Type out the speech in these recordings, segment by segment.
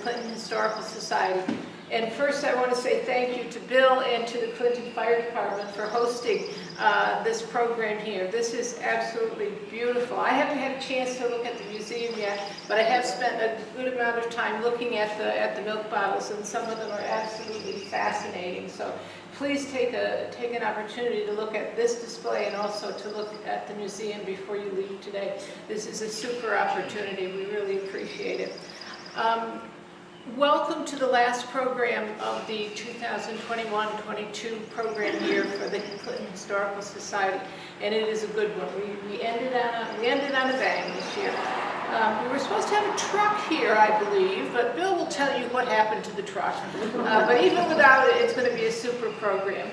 Clinton Historical Society. And first I want to say thank you to Bill and to the Clinton Fire Department for hosting this program here. This is absolutely beautiful. I haven't had a chance to look at the museum yet, but I have spent a good amount of time looking at the milk bottles, and some of them are absolutely fascinating. So please take an opportunity to look at this display and also to look at the museum before you leave today. This is a super opportunity. We really appreciate it. Welcome to the last program of the 2021-22 program year for the Clinton Historical Society, and it is a good one. We ended on a bang this year. We were supposed to have a truck here, I believe, but Bill will tell you what happened to the truck. But even without it, it's going to be a super program.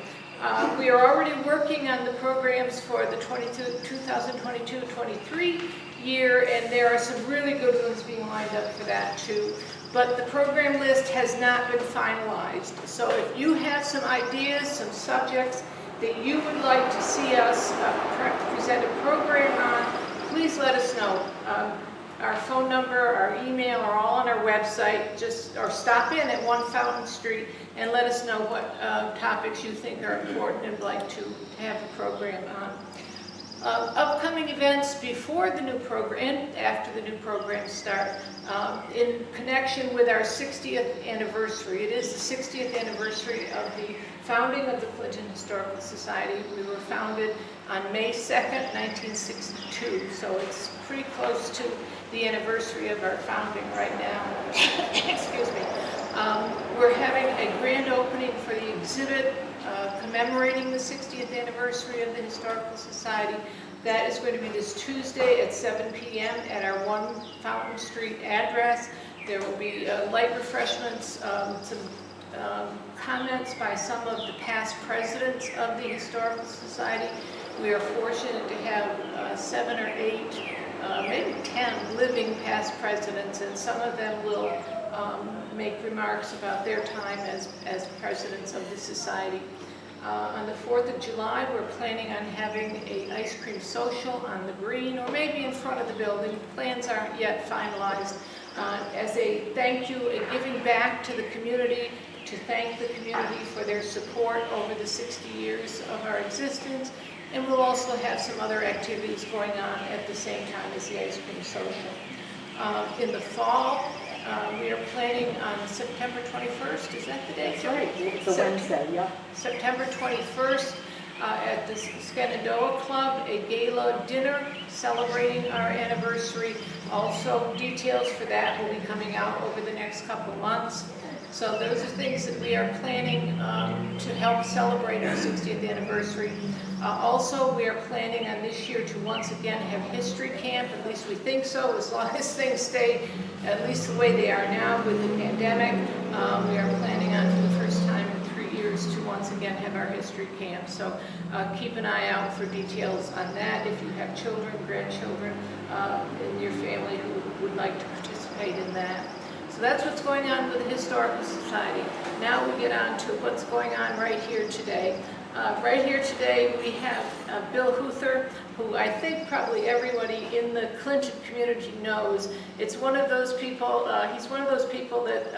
We are already working on the programs for the 2022-23 year, and there are some really good ones being lined up for that too. But the program list has not been finalized. So if you have some ideas, some subjects that you would like to see us present a program on, please let us know. Our phone number, our email are all on our website. Or stop in at 1 Fountain Street and let us know what topics you think are important and would like to have a program on. Upcoming events before the new program and after the new programs start, in connection with our 60th anniversary. It is the 60th anniversary of the founding of the Clinton Historical Society. We were founded on May 2nd, 1962, so it's pretty close to the anniversary of our founding right now. Excuse me. We're having a grand opening for the exhibit commemorating the 60th anniversary of the Historical Society. That is going to be this Tuesday at 7 p.m. at our 1 Fountain Street address. There will be light refreshments, some comments by some of the past presidents of the Historical Society. We are fortunate to have 7 or 8, maybe 10 living past presidents, and some of them will make remarks about their time as presidents of the Society. On the 4th of July, we're planning on having an ice cream social on the green, or maybe in front of the building. Plans aren't yet finalized. As a thank you, a giving back to the community, to thank the community for their support over the 60 years of our existence. And we'll also have some other activities going on at the same time as the ice cream social. In the fall, we are planning on September 21st, is that the date? That's right, it's a Wednesday, yeah. September 21st at the Shenandoah Club, a gala dinner celebrating our anniversary. Also, details for that will be coming out over the next couple of months. So those are things that we are planning to help celebrate our 60th anniversary. Also, we are planning on this year to once again have history camp. At least we think so, as long as things stay at least the way they are now with the pandemic. We are planning on, for the first time in 3 years, to once again have our history camp. So keep an eye out for details on that if you have children, grandchildren in your family who would like to participate in that. So that's what's going on with the Historical Society. Now we get on to what's going on right here today. Right here today we have Bill Huther, who I think probably everybody in the Clinton community knows. It's one of those people, he's one of those people that,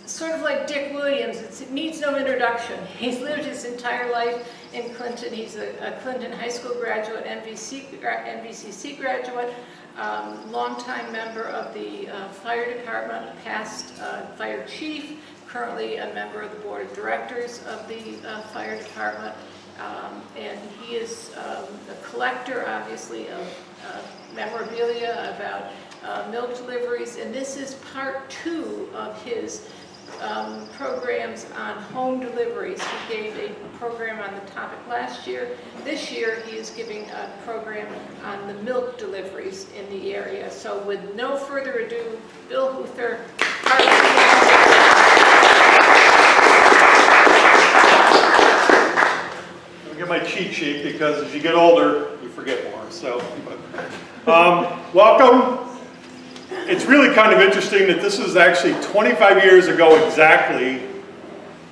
sort of like Dick Williams, it needs no introduction. He's lived his entire life in Clinton. He's a Clinton High School graduate, NVCC graduate, longtime member of the fire department, past fire chief, currently a member of the board of directors of the fire department, and he is a collector, obviously, of memorabilia about milk deliveries, and this is part 2 of his programs on home deliveries. He gave a program on the topic last year. This year he is giving a program on the milk deliveries in the area. So with no further ado, Bill Huther. I'll get my cheat sheet because as you get older, you forget more. So, welcome. It's really kind of interesting that this is actually 25 years ago exactly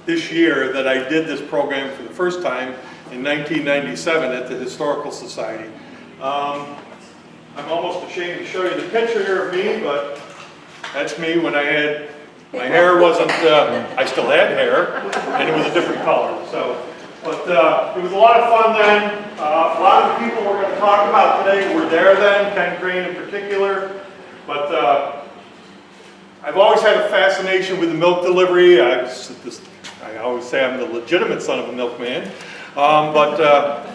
this year that I did this program for the first time in 1997 at the Historical Society. I'm almost ashamed to show you the picture here of me, but That's me when I had, my hair wasn't, I still had hair, and it was a different color. So, but it was a lot of fun then. A lot of the people we're going to talk about today were there then, Ken Crane in particular. But I've always had a fascination with the milk delivery. I always say I'm the legitimate son of a milkman. But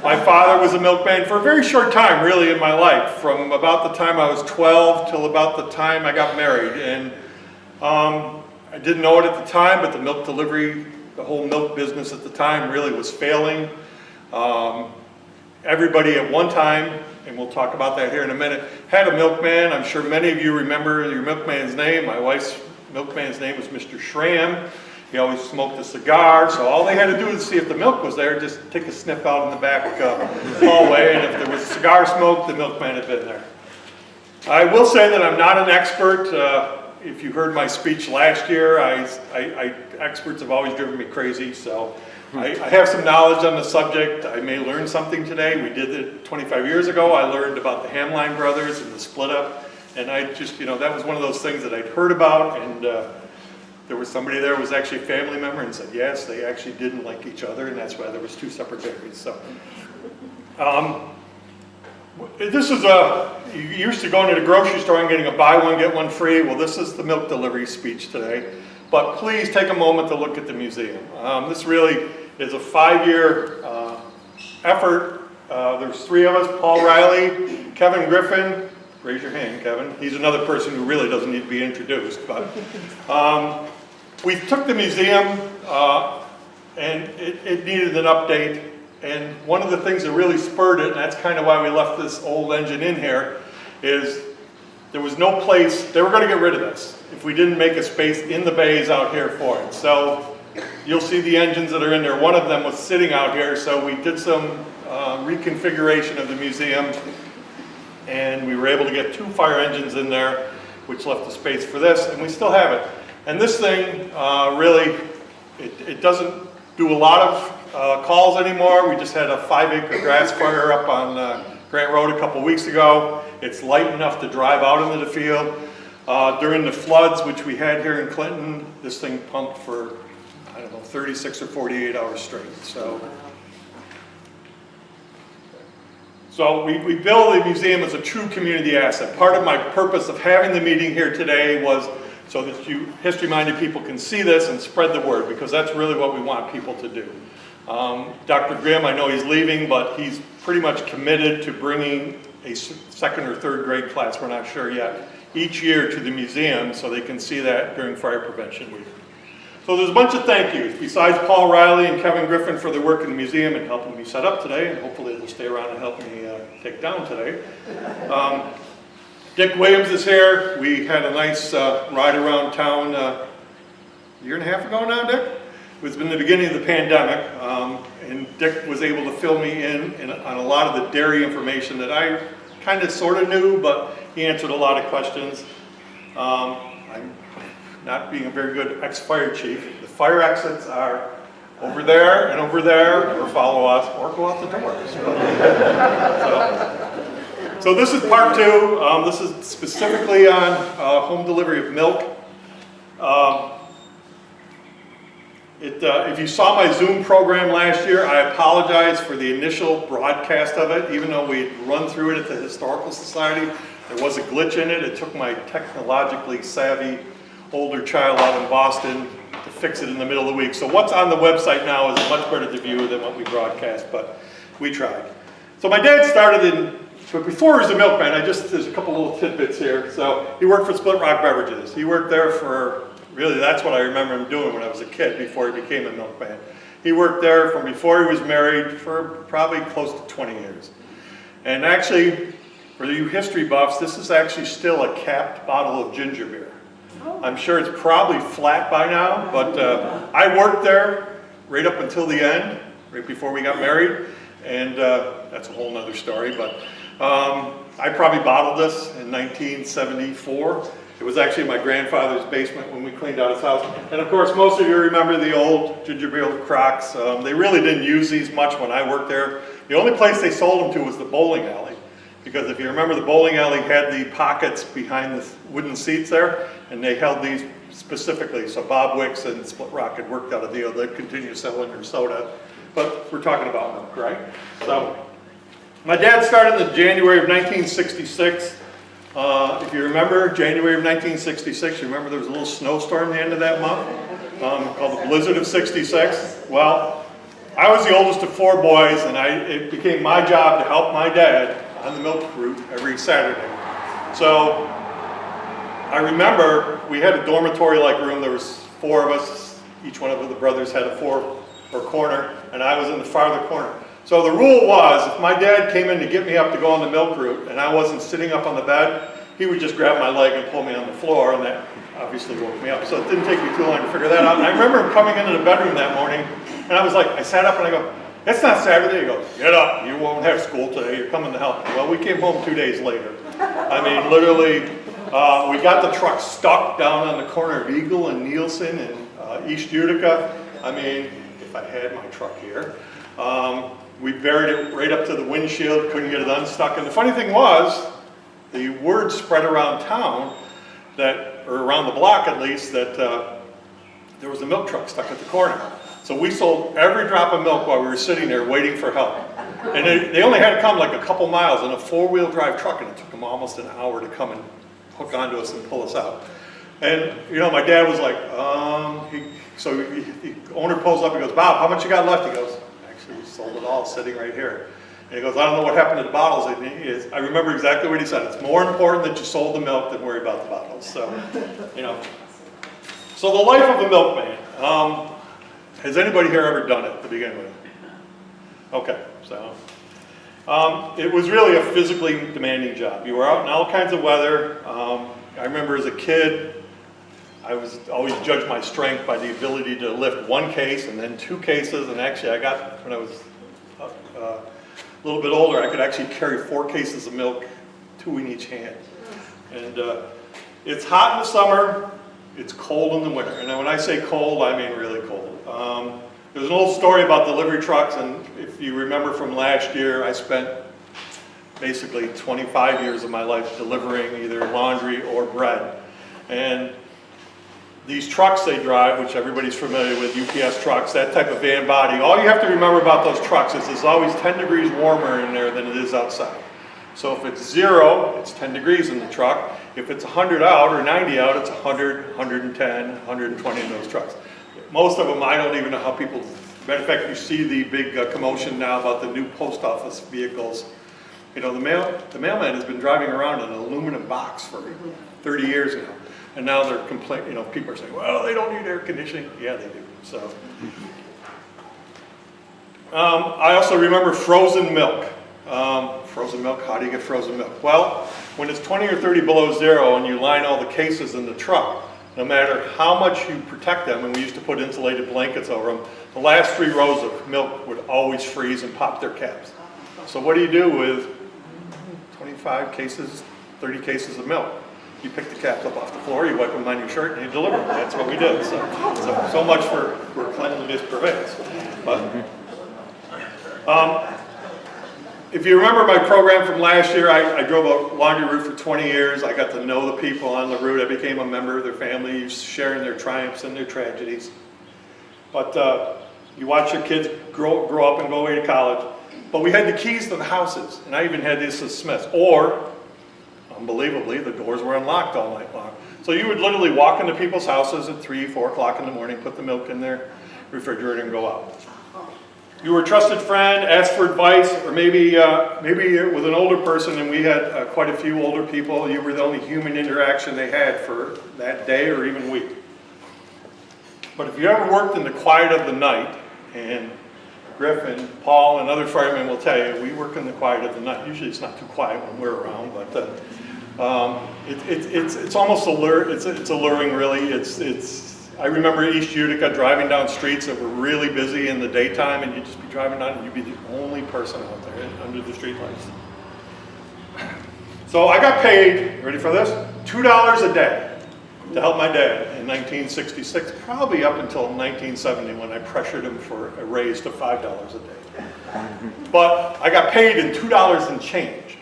my father was a milkman for a very short time, really, in my life, from about the time I was 12 till about the time I got married. And I didn't know it at the time, but the milk delivery, the whole milk business at the time really was failing. Everybody at one time, and we'll talk about that here in a minute, had a milkman. I'm sure many of you remember your milkman's name. My wife's milkman's name was Mr. Schramm. He always smoked a cigar, so all they had to do to see if the milk was there, just take a sniff out in the back hallway, and if there was cigar smoke, the milkman had been there. I will say that I'm not an expert. If you heard my speech last year, experts have always driven me crazy, so I have some knowledge on the subject. I may learn something today. We did it 25 years ago. I learned about the Hamline brothers and the split up, and I just, that was one of those things that I'd heard about, and there was somebody there who was actually a family member and said, yes, they actually didn't like each other, and that's why there was two separate dairies. So, this is you used to going to the grocery store and getting a buy one, get one free. Well, this is the milk delivery speech today. But please take a moment to look at the museum. This really is a 5-year effort. There's 3 of us, Paul Riley, Kevin Griffin. Raise your hand, Kevin. He's another person who really doesn't need to be introduced. But we took the museum and it needed an update. And one of the things that really spurred it, and that's kind of why we left this old engine in here, is there was no place, they were going to get rid of this if we didn't make a space in the bays out here for it. So you'll see the engines that are in there. One of them was sitting out here, so we did some reconfiguration of the museum, and we were able to get 2 fire engines in there, which left the space for this, and we still have it. And this thing really, it doesn't do a lot of calls anymore. We just had a 5-acre grass fire up on Grant Road a couple weeks ago. It's light enough to drive out into the field. During the floods, which we had here in Clinton, this thing pumped for, I don't know, 36 or 48 hours straight. So we build the museum as a true community asset. Part of my purpose of having the meeting here today was so that you history-minded people can see this and spread the word, because that's really what we want people to do. Dr. Grimm, I know he's leaving, but he's pretty much committed to bringing a 2nd or 3rd grade class, we're not sure yet, each year to the museum so they can see that during Fire Prevention Week. So there's a bunch of thank yous, besides Paul Riley and Kevin Griffin for their work in the museum and helping me set up today, and hopefully they'll stay around and help me take down today. Dick Williams is here. We had a nice ride around town a year and a half ago now, Dick? It was in the beginning of the pandemic, and Dick was able to fill me in on a lot of the dairy information that I kind of sort of knew, but he answered a lot of questions. I'm not being a very good ex-fire chief. The fire exits are over there and over there, or follow us, or go out the doors. So this is part 2. This is specifically on home delivery of milk. If you saw my Zoom program last year, I apologize for the initial broadcast of it. Even though we'd run through it at the Historical Society, there was a glitch in it. It took my technologically savvy older child out in Boston to fix it in the middle of the week. So what's on the website now is much better to view than what we broadcast, but we tried. So my dad started but before he was a milkman, there's a couple little tidbits here. So he worked for Split Rock Beverages. He worked there for, really that's what I remember him doing when I was a kid before he became a milkman. He worked there from before he was married for probably close to 20 years. And actually, for you history buffs, this is actually still a capped bottle of ginger beer. I'm sure it's probably flat by now, but I worked there right up until the end, right before we got married, and that's a whole nother story, but I probably bottled this in 1974. It was actually in my grandfather's basement when we cleaned out his house. And of course, most of you remember the old ginger beer crocks. They really didn't use these much when I worked there. The only place they sold them to was the bowling alley, Because if you remember, the bowling alley had the pockets behind the wooden seats there, and they held these specifically. So Bob Wicks and Split Rock had worked out a deal. They'd continue selling their soda. But we're talking about milk, right? So my dad started in January of 1966. If you remember, January of 1966, you remember there was a little snowstorm at the end of that month called the Blizzard of 66. Well, I was the oldest of 4 boys, and it became my job to help my dad on the milk route every Saturday. So I remember we had a dormitory-like room. There was 4 of us. Each one of the brothers had a 4 corner, and I was in the farther corner. So the rule was, if my dad came in to get me up to go on the milk route and I wasn't sitting up on the bed, he would just grab my leg and pull me on the floor, and that obviously woke me up. So it didn't take me too long to figure that out. And I remember him coming into the bedroom that morning, and I was like, I sat up and I go, it's not Saturday. He goes, get up, you won't have school today, you're coming to help me. Well, we came home 2 days later. I mean, literally, we got the truck stuck down on the corner of Eagle and Nielsen in East Utica. I mean, if I had my truck here. We buried it right up to the windshield, couldn't get it unstuck. And the funny thing was, the word spread around town, or around the block at least, that there was a milk truck stuck at the corner. So we sold every drop of milk while we were sitting there waiting for help. And they only had to come like a couple miles in a 4-wheel drive truck, and it took them almost an hour to come and hook onto us and pull us out. And you know, my dad was like, the owner pulls up and goes, Bob, how much you got left? He goes, we sold it all sitting right here. And he goes, I don't know what happened to the bottles. I remember exactly what he said. It's more important that you sold the milk than worry about the bottles. So, you know. So the life of a milkman. Has anybody here ever done it to begin with? Okay, so. It was really a physically demanding job. You were out in all kinds of weather. I remember as a kid, I was always judged my strength by the ability to lift 1 case and then 2 cases. And actually, when I was a little bit older, I could actually carry 4 cases of milk, 2 in each hand. And it's hot in the summer, it's cold in the winter. And when I say cold, I mean really cold. There's an old story about delivery trucks, and if you remember from last year, I spent basically 25 years of my life delivering either laundry or bread. And these trucks they drive, which everybody's familiar with, UPS trucks, that type of van body, all you have to remember about those trucks is it's always 10 degrees warmer in there than it is outside. So if it's 0, it's 10 degrees in the truck. If it's 100 out or 90 out, it's 100, 110, 120 in those trucks. Most of them, I don't even know how people, matter of fact, you see the big commotion now about the new post office vehicles. You know, the mailman has been driving around in an aluminum box for 30 years now. And now they're complaining, you know, people are saying, well, they don't need air conditioning. Yeah, they do. So, I also remember frozen milk. Frozen milk, how do you get frozen milk? Well, when it's 20 or 30 below 0 and you line all the cases in the truck, no matter how much you protect them, and we used to put insulated blankets over them, the last 3 rows of milk would always freeze and pop their caps. So what do you do with 25 cases, 30 cases of milk? You pick the caps up off the floor, you wipe them on your shirt, and you deliver them. That's what we did. So much for where cleanliness prevails. But if you remember my program from last year, I drove a laundry route for 20 years. I got to know the people on the route. I became a member of their family, sharing their triumphs and their tragedies. But you watch your kids grow up and go away to college. But we had the keys to the houses, and I even had this as Smiths. Or, unbelievably, the doors were unlocked all night long. So you would literally walk into people's houses at 3, 4 o'clock in the morning, put the milk in their refrigerator and go out. You were a trusted friend, asked for advice, or maybe with an older person, and we had quite a few older people, you were the only human interaction they had for that day or even week. But if you ever worked in the quiet of the night, and Griff and Paul and other firemen will tell you, we work in the quiet of the night. Usually it's not too quiet when we're around, but it's almost it's alluring, really. I remember East Utica driving down streets that were really busy in the daytime, and you'd just be driving down and you'd be the only person out there under the streetlights. So I got paid, ready for this? $2 a day to help my dad in 1966, probably up until 1970 when I pressured him for a raise to $5 a day. But I got paid in $2 and change.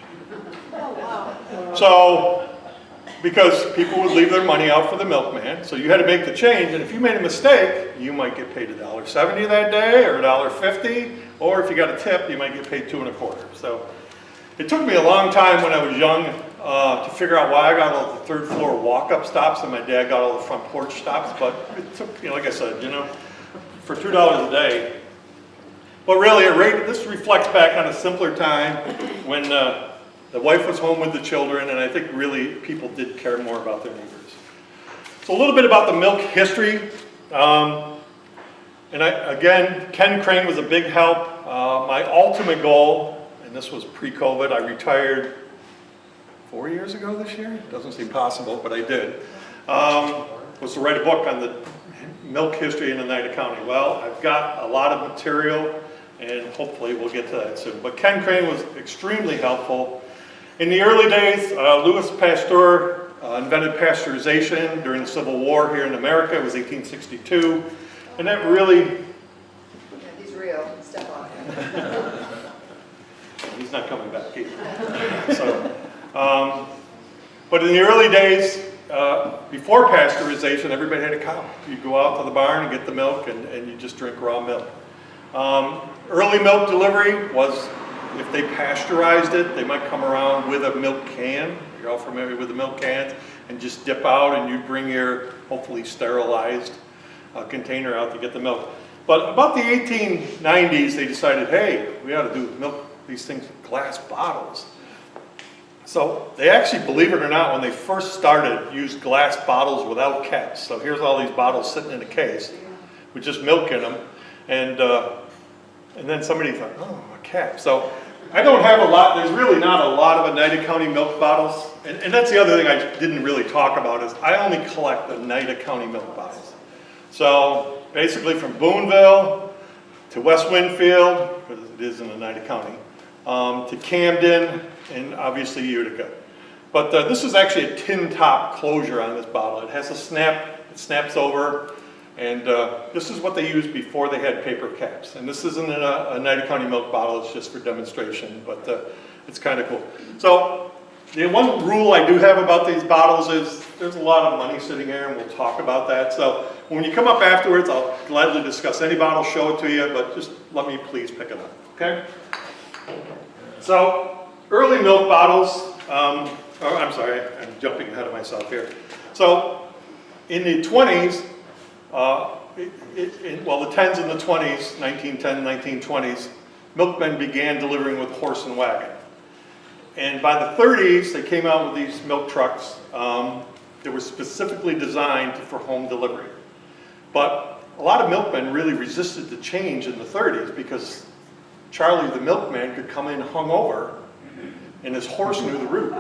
So, because people would leave their money out for the milkman, so you had to make the change, and if you made a mistake, you might get paid $1.70 that day, or $1.50, or if you got a tip, you might get paid $2 1/4. So, it took me a long time when I was young to figure out why I got all the third floor walk-up stops and my dad got all the front porch stops, but it took, like I said, for $2 a day. But really, this reflects back on a simpler time when the wife was home with the children, and I think really people did care more about their neighbors. So a little bit about the milk history. Again, Ken Crane was a big help. My ultimate goal, and this was pre-COVID, I retired 4 years ago this year? Doesn't seem possible, but I did. Was to write a book on the milk history in Oneida County. Well, I've got a lot of material, and hopefully we'll get to that soon. But Ken Crane was extremely helpful. In the early days, Louis Pasteur invented pasteurization during the Civil War here in America. It was 1862, and that really... Yeah, he's real. Step on him. He's not coming back either. So, but in the early days, before pasteurization, everybody had a cow. You go out to the barn and get the milk, and you just drink raw milk. Early milk delivery was, if they pasteurized it, they might come around with a milk can. You're all familiar with the milk cans, and just dip out, and you bring your hopefully sterilized container out to get the milk. But about the 1890s, they decided, hey, we ought to do these things in glass bottles. So they actually, believe it or not, when they first started, used glass bottles without caps. So here's all these bottles sitting in a case with just milk in them. And then somebody thought, oh, a cap. So I don't have a lot, there's really not a lot of Oneida County milk bottles. And that's the other thing I didn't really talk about is I only collect Oneida County milk bottles. So basically from Boonville to West Winfield, because it is in Oneida County, to Camden, and obviously Utica. But this is actually a tin top closure on this bottle. It has a snap, it snaps over, and this is what they used before they had paper caps. And this isn't a Oneida County milk bottle, it's just for demonstration, but it's kind of cool. So the one rule I do have about these bottles is there's a lot of money sitting here, and we'll talk about that. So when you come up afterwards, I'll gladly discuss any bottle, show it to you, but just let me please pick it up, okay? So early milk bottles, I'm sorry, I'm jumping ahead of myself here. So in the 20s, the 10s and the 20s, 1910, 1920s, milkmen began delivering with horse and wagon. And by the 30s, they came out with these milk trucks that were specifically designed for home delivery. But a lot of milkmen really resisted the change in the 30s because Charlie the milkman could come in hungover and his horse knew the route.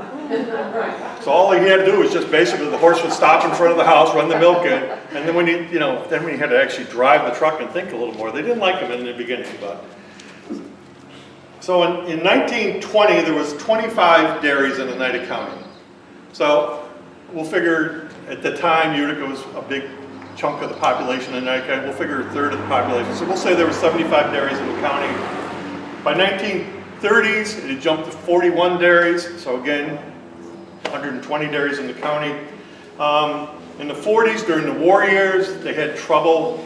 So all he had to do was just basically the horse would stop in front of the house, run the milk in, and then when he had to actually drive the truck and think a little more. They didn't like him in the beginning, but. So in 1920, there was 25 dairies in Oneida County. So we'll figure at the time Utica was a big chunk of the population in Oneida County. We'll figure a third of the population. So we'll say there were 75 dairies in the county. By 1930s, it had jumped to 41 dairies. So again, 120 dairies in the county. In the 40s, during the war years, they had trouble.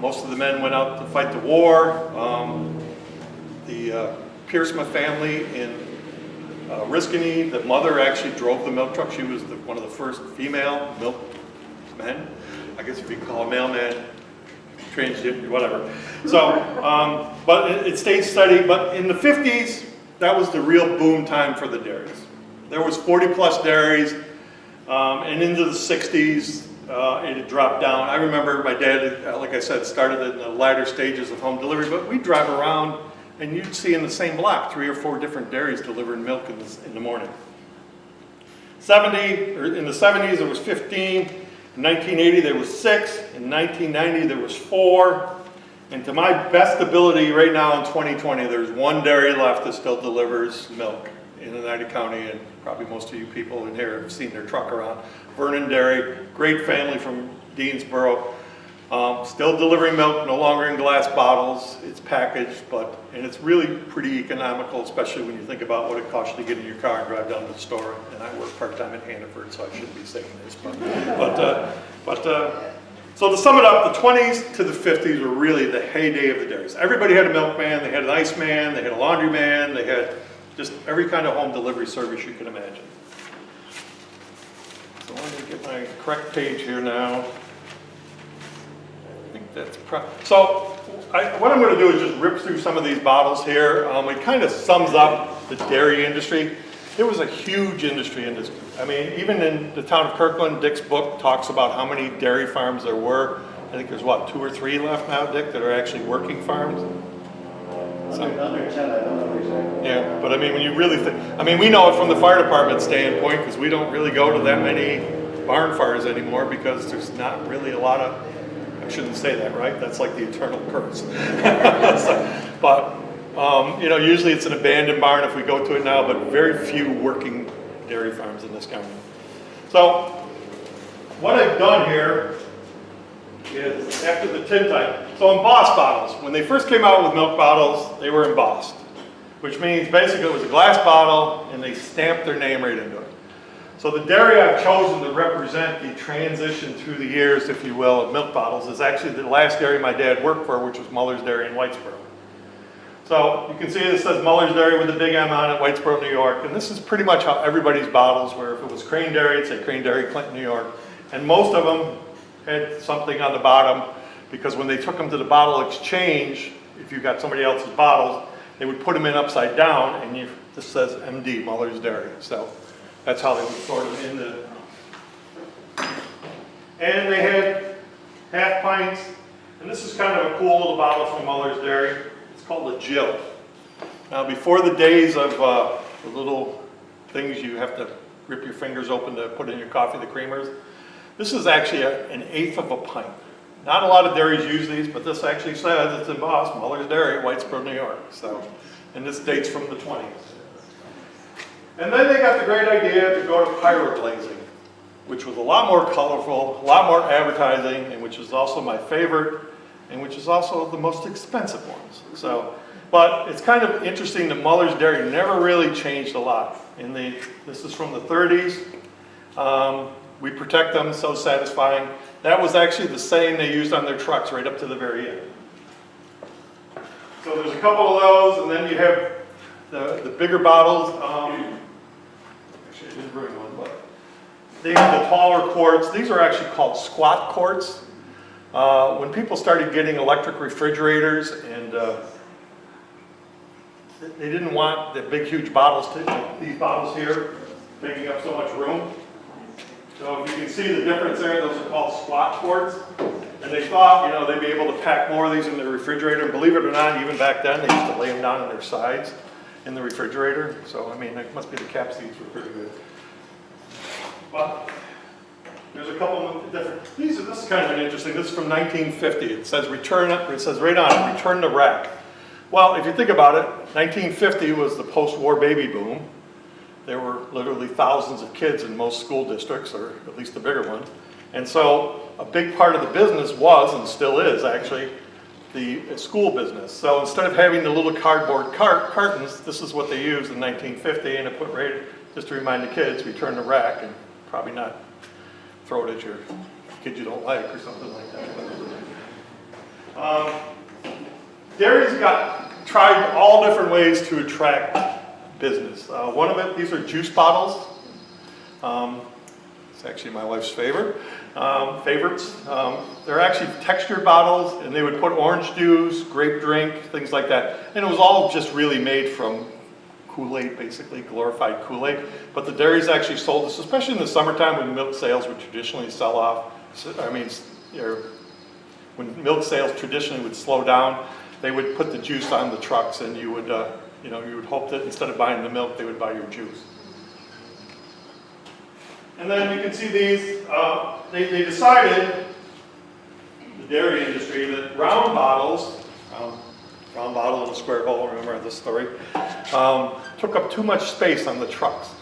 Most of the men went out to fight the war. The Piercema family in Riscony, the mother actually drove the milk truck. She was one of the first female milkmen. I guess if you call a mailman, transgender, whatever. So, but it stayed steady. But in the 50s, that was the real boom time for the dairies. There was 40 plus dairies, and into the 60s, it had dropped down. I remember my dad, like I said, started in the latter stages of home delivery, but we'd drive around and you'd see in the same block 3 or 4 different dairies delivering milk in the morning. In the 70s, there was 15. In 1980, there was 6. In 1990, there was 4. And to my best ability right now in 2020, there's 1 dairy left that still delivers milk in Oneida County, and probably most of you people in here have seen their truck around. Vernon Dairy, great family from Deansboro. Still delivering milk, no longer in glass bottles. It's packaged, and it's really pretty economical, especially when you think about what it costs you to get in your car and drive down to the store. And I work part-time in Hannaford, so I shouldn't be saying this. So to sum it up, the 20s to the 50s were really the heyday of the dairies. Everybody had a milkman, they had an iceman, they had a laundryman, they had just every kind of home delivery service you can imagine. So let me get my correct page here now. I think that's what I'm going to do is just rip through some of these bottles here. It kind of sums up the dairy industry. It was a huge industry. I mean, even in the town of Kirkland, Dick's book talks about how many dairy farms there were. I think there's, 2 or 3 left now, Dick, that are actually working farms? Under 10, I don't know exactly. Yeah, but I mean, when you really think, I mean, we know it from the fire department standpoint because we don't really go to that many barn fires anymore because there's not really a lot of, I shouldn't say that, right? That's like the eternal curse. But, usually it's an abandoned barn if we go to it now, but very few working dairy farms in this county. So, what I've done here is after the tin type. So embossed bottles, when they first came out with milk bottles, they were embossed, which means basically it was a glass bottle and they stamped their name right into it. So the dairy I've chosen to represent the transition through the years, if you will, of milk bottles is actually the last dairy my dad worked for, which was Mueller's Dairy in Whitesboro. So you can see this says Mueller's Dairy with a big M on it, Whitesboro, New York, and this is pretty much how everybody's bottles were. If it was Crane Dairy, it'd say Crane Dairy, Clinton, New York, and most of them had something on the bottom because when they took them to the bottle exchange, if you got somebody else's bottles, they would put them in upside down and this says MD, Mueller's Dairy. So that's how they would sort them in the, and they had half pints, and this is kind of a cool little bottle from Mueller's Dairy. It's called a Jill. Now before the days of the little things you have to rip your fingers open to put in your coffee, the creamers, this is actually an eighth of a pint. Not a lot of dairies use these, but this actually says it's embossed, Mueller's Dairy, Whitesboro, New York. So, and this dates from the 20s. And then they got the great idea to go to pyroglazing, which was a lot more colorful, a lot more advertising, and which is also my favorite, and which is also the most expensive ones. So, but it's kind of interesting that Mueller's Dairy never really changed a lot. This is from the 30s. We protect them, so satisfying. That was actually the saying they used on their trucks right up to the very end. So there's a couple of those, and then you have the bigger bottles. Actually, I didn't bring one, but they have the taller quarts. These are actually called squat quarts. When people started getting electric refrigerators and they didn't want the big, huge bottles, these bottles here, taking up so much room. So if you can see the difference there, those are called squat quarts. And they thought, they'd be able to pack more of these in the refrigerator. And believe it or not, even back then, they used to lay them down on their sides in the refrigerator. So, I mean, it must be the cap seats were pretty good. But there's a couple of different, this is kind of an interesting, this is from 1950. It says it says right on it, return to rack. Well, if you think about it, 1950 was the post-war baby boom. There were literally thousands of kids in most school districts, or at least the bigger ones. And so a big part of the business was, and still is actually, the school business. So instead of having the little cardboard cartons, this is what they used in 1950, and it put right, just to remind the kids, return to rack, and probably not throw it at your kid you don't like or something like that. Dairies tried all different ways to attract business. One of it, these are juice bottles. It's actually my wife's favorites. They're actually textured bottles, and they would put orange juice, grape drink, things like that. And it was all just really made from Kool-Aid, basically, glorified Kool-Aid. But the dairies actually sold this, especially in the summertime when milk sales would traditionally sell off. When milk sales traditionally would slow down, they would put the juice on the trucks, and you would you would hope that instead of buying the milk, they would buy your juice. And then you can see these, they decided, the dairy industry, that round bottles, round bottle in a square hole, remember this story, took up too much space on the trucks.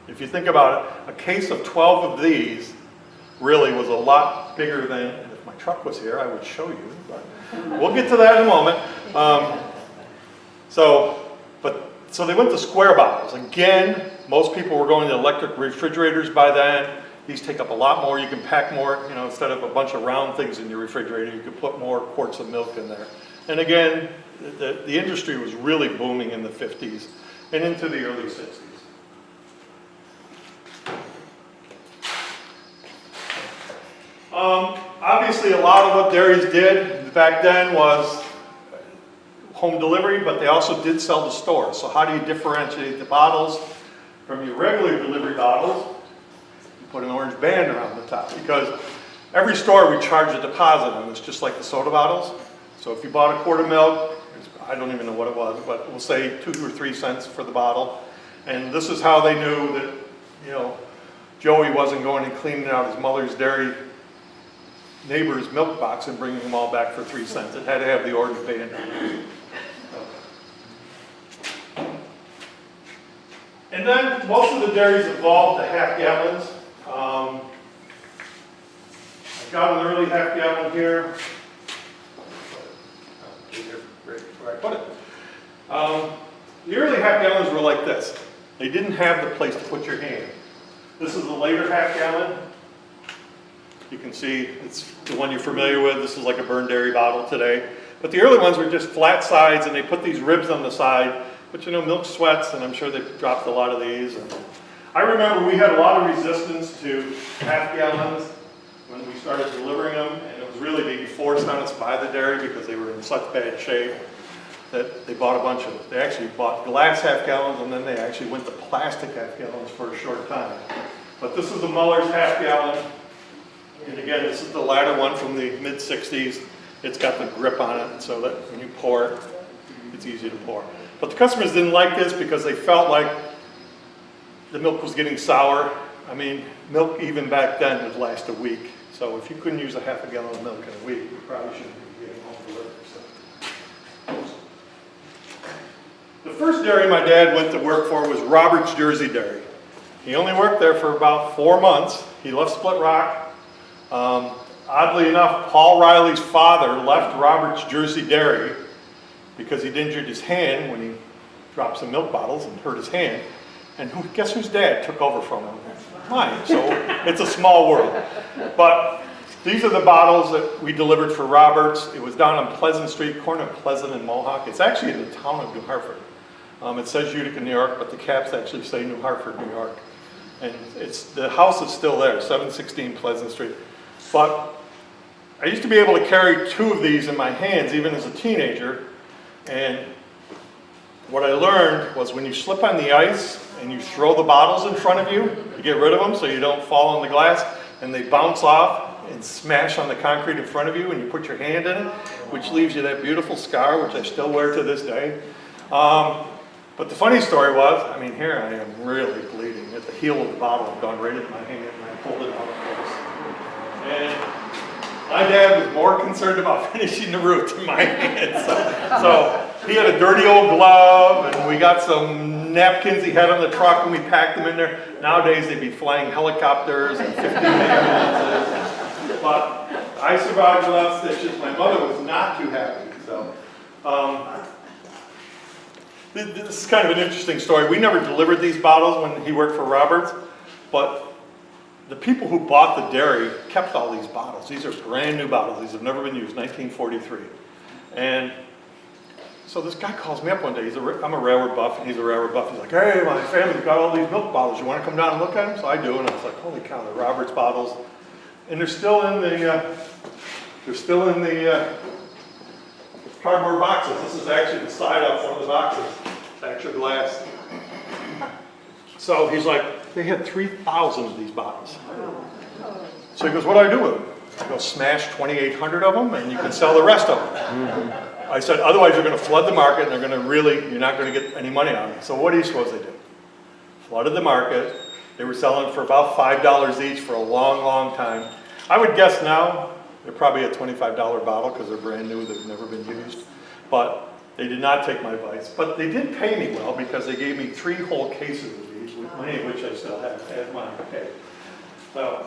If you think about it, a case of 12 of these really was a lot bigger than, If my truck was here, I would show you, but we'll get to that in a moment. So they went to square bottles. Again, most people were going to electric refrigerators by then. These take up a lot more. You can pack more, you know, instead of a bunch of round things in your refrigerator, you could put more quarts of milk in there. And again, the industry was really booming in the 50s and into the early 60s. Obviously, a lot of what dairies did back then was home delivery, but they also did sell to stores. So how do you differentiate the bottles from your regular delivery bottles? You put an orange band around the top, because every store we charge a deposit on this, just like the soda bottles. So if you bought a quart of milk, I don't even know what it was, but we'll say 2 or 3 cents for the bottle. And this is how they knew that, you know, Joey wasn't going and cleaning out his Mueller's Dairy neighbor's milk box and bringing them all back for 3 cents. It had to have the orange band on it. And then most of the dairies evolved to half gallons. I got an early half gallon here. Right where I put it. The early half gallons were like this. They didn't have the place to put your hand. This is the later half gallon. You can see it's the one you're familiar with. This is like a Burn Dairy bottle today. But the early ones were just flat sides, and they put these ribs on the side. But you know, milk sweats, and I'm sure they dropped a lot of these. And I remember we had a lot of resistance to half gallons when we started delivering them, and it was really being forced on us by the dairy because they were in such bad shape that they bought a bunch of them. They actually bought glass half gallons, and then they actually went to plastic half gallons for a short time. But this is the Mueller's half gallon. And again, this is the latter one from the mid-60s. It's got the grip on it so that when you pour it, it's easy to pour. But the customers didn't like this because they felt like the milk was getting sour. I mean, milk even back then would last a week. So if you couldn't use a half a gallon of milk in a week, you probably shouldn't be getting home delivery. So. The first dairy my dad went to work for was Robert's Jersey Dairy. He only worked there for about 4 months. He left Split Rock. Oddly enough, Paul Riley's father left Robert's Jersey Dairy because he'd injured his hand when he dropped some milk bottles and hurt his hand. And guess whose dad took over from him? Mine. So it's a small world. But these are the bottles that we delivered for Roberts. It was down on Pleasant Street, corner of Pleasant and Mohawk. It's actually in the town of New Hartford. It says Utica, New York, but the caps actually say New Hartford, New York. And the house is still there, 716 Pleasant Street. But I used to be able to carry 2 of these in my hands, even as a teenager. And what I learned was when you slip on the ice and you throw the bottles in front of you to get rid of them so you don't fall on the glass, and they bounce off and smash on the concrete in front of you, and you put your hand in it, which leaves you that beautiful scar, which I still wear to this day. But the funny story was, I mean, here I am really bleeding. At the heel of the bottle had gone right into my hand, and I pulled it out of place. And my dad was more concerned about finishing the route than my hand. So he had a dirty old glove, and we got some napkins he had on the truck, and we packed them in there. Nowadays, they'd be flying helicopters and 15 ambulances. But I survived without stitches. My mother was not too happy. So this is kind of an interesting story. We never delivered these bottles when he worked for Roberts, but the people who bought the dairy kept all these bottles. These are brand new bottles. These have never been used, 1943. And so this guy calls me up one day. I'm a railroad buff, and he's a railroad buff. He's like, hey, my family's got all these milk bottles. You want to come down and look at them? So I do, and I was like, holy cow, they're Roberts bottles. And they're still in the cardboard boxes. This is actually the side off one of the boxes. It's extra glass. So he's like, they had 3,000 of these bottles. So he goes, what do I do with them? I go, smash 2,800 of them, and you can sell the rest of them. I said, otherwise you're going to flood the market, and you're not going to get any money out of it. So what are you supposed to do? Flooded the market. They were selling for about $5 each for a long, long time. I would guess now they're probably a $25 bottle because they're brand new, they've never been used. But they did not take my advice. But they did pay me well because they gave me 3 whole cases of these, many of which I still have as mine. Okay. So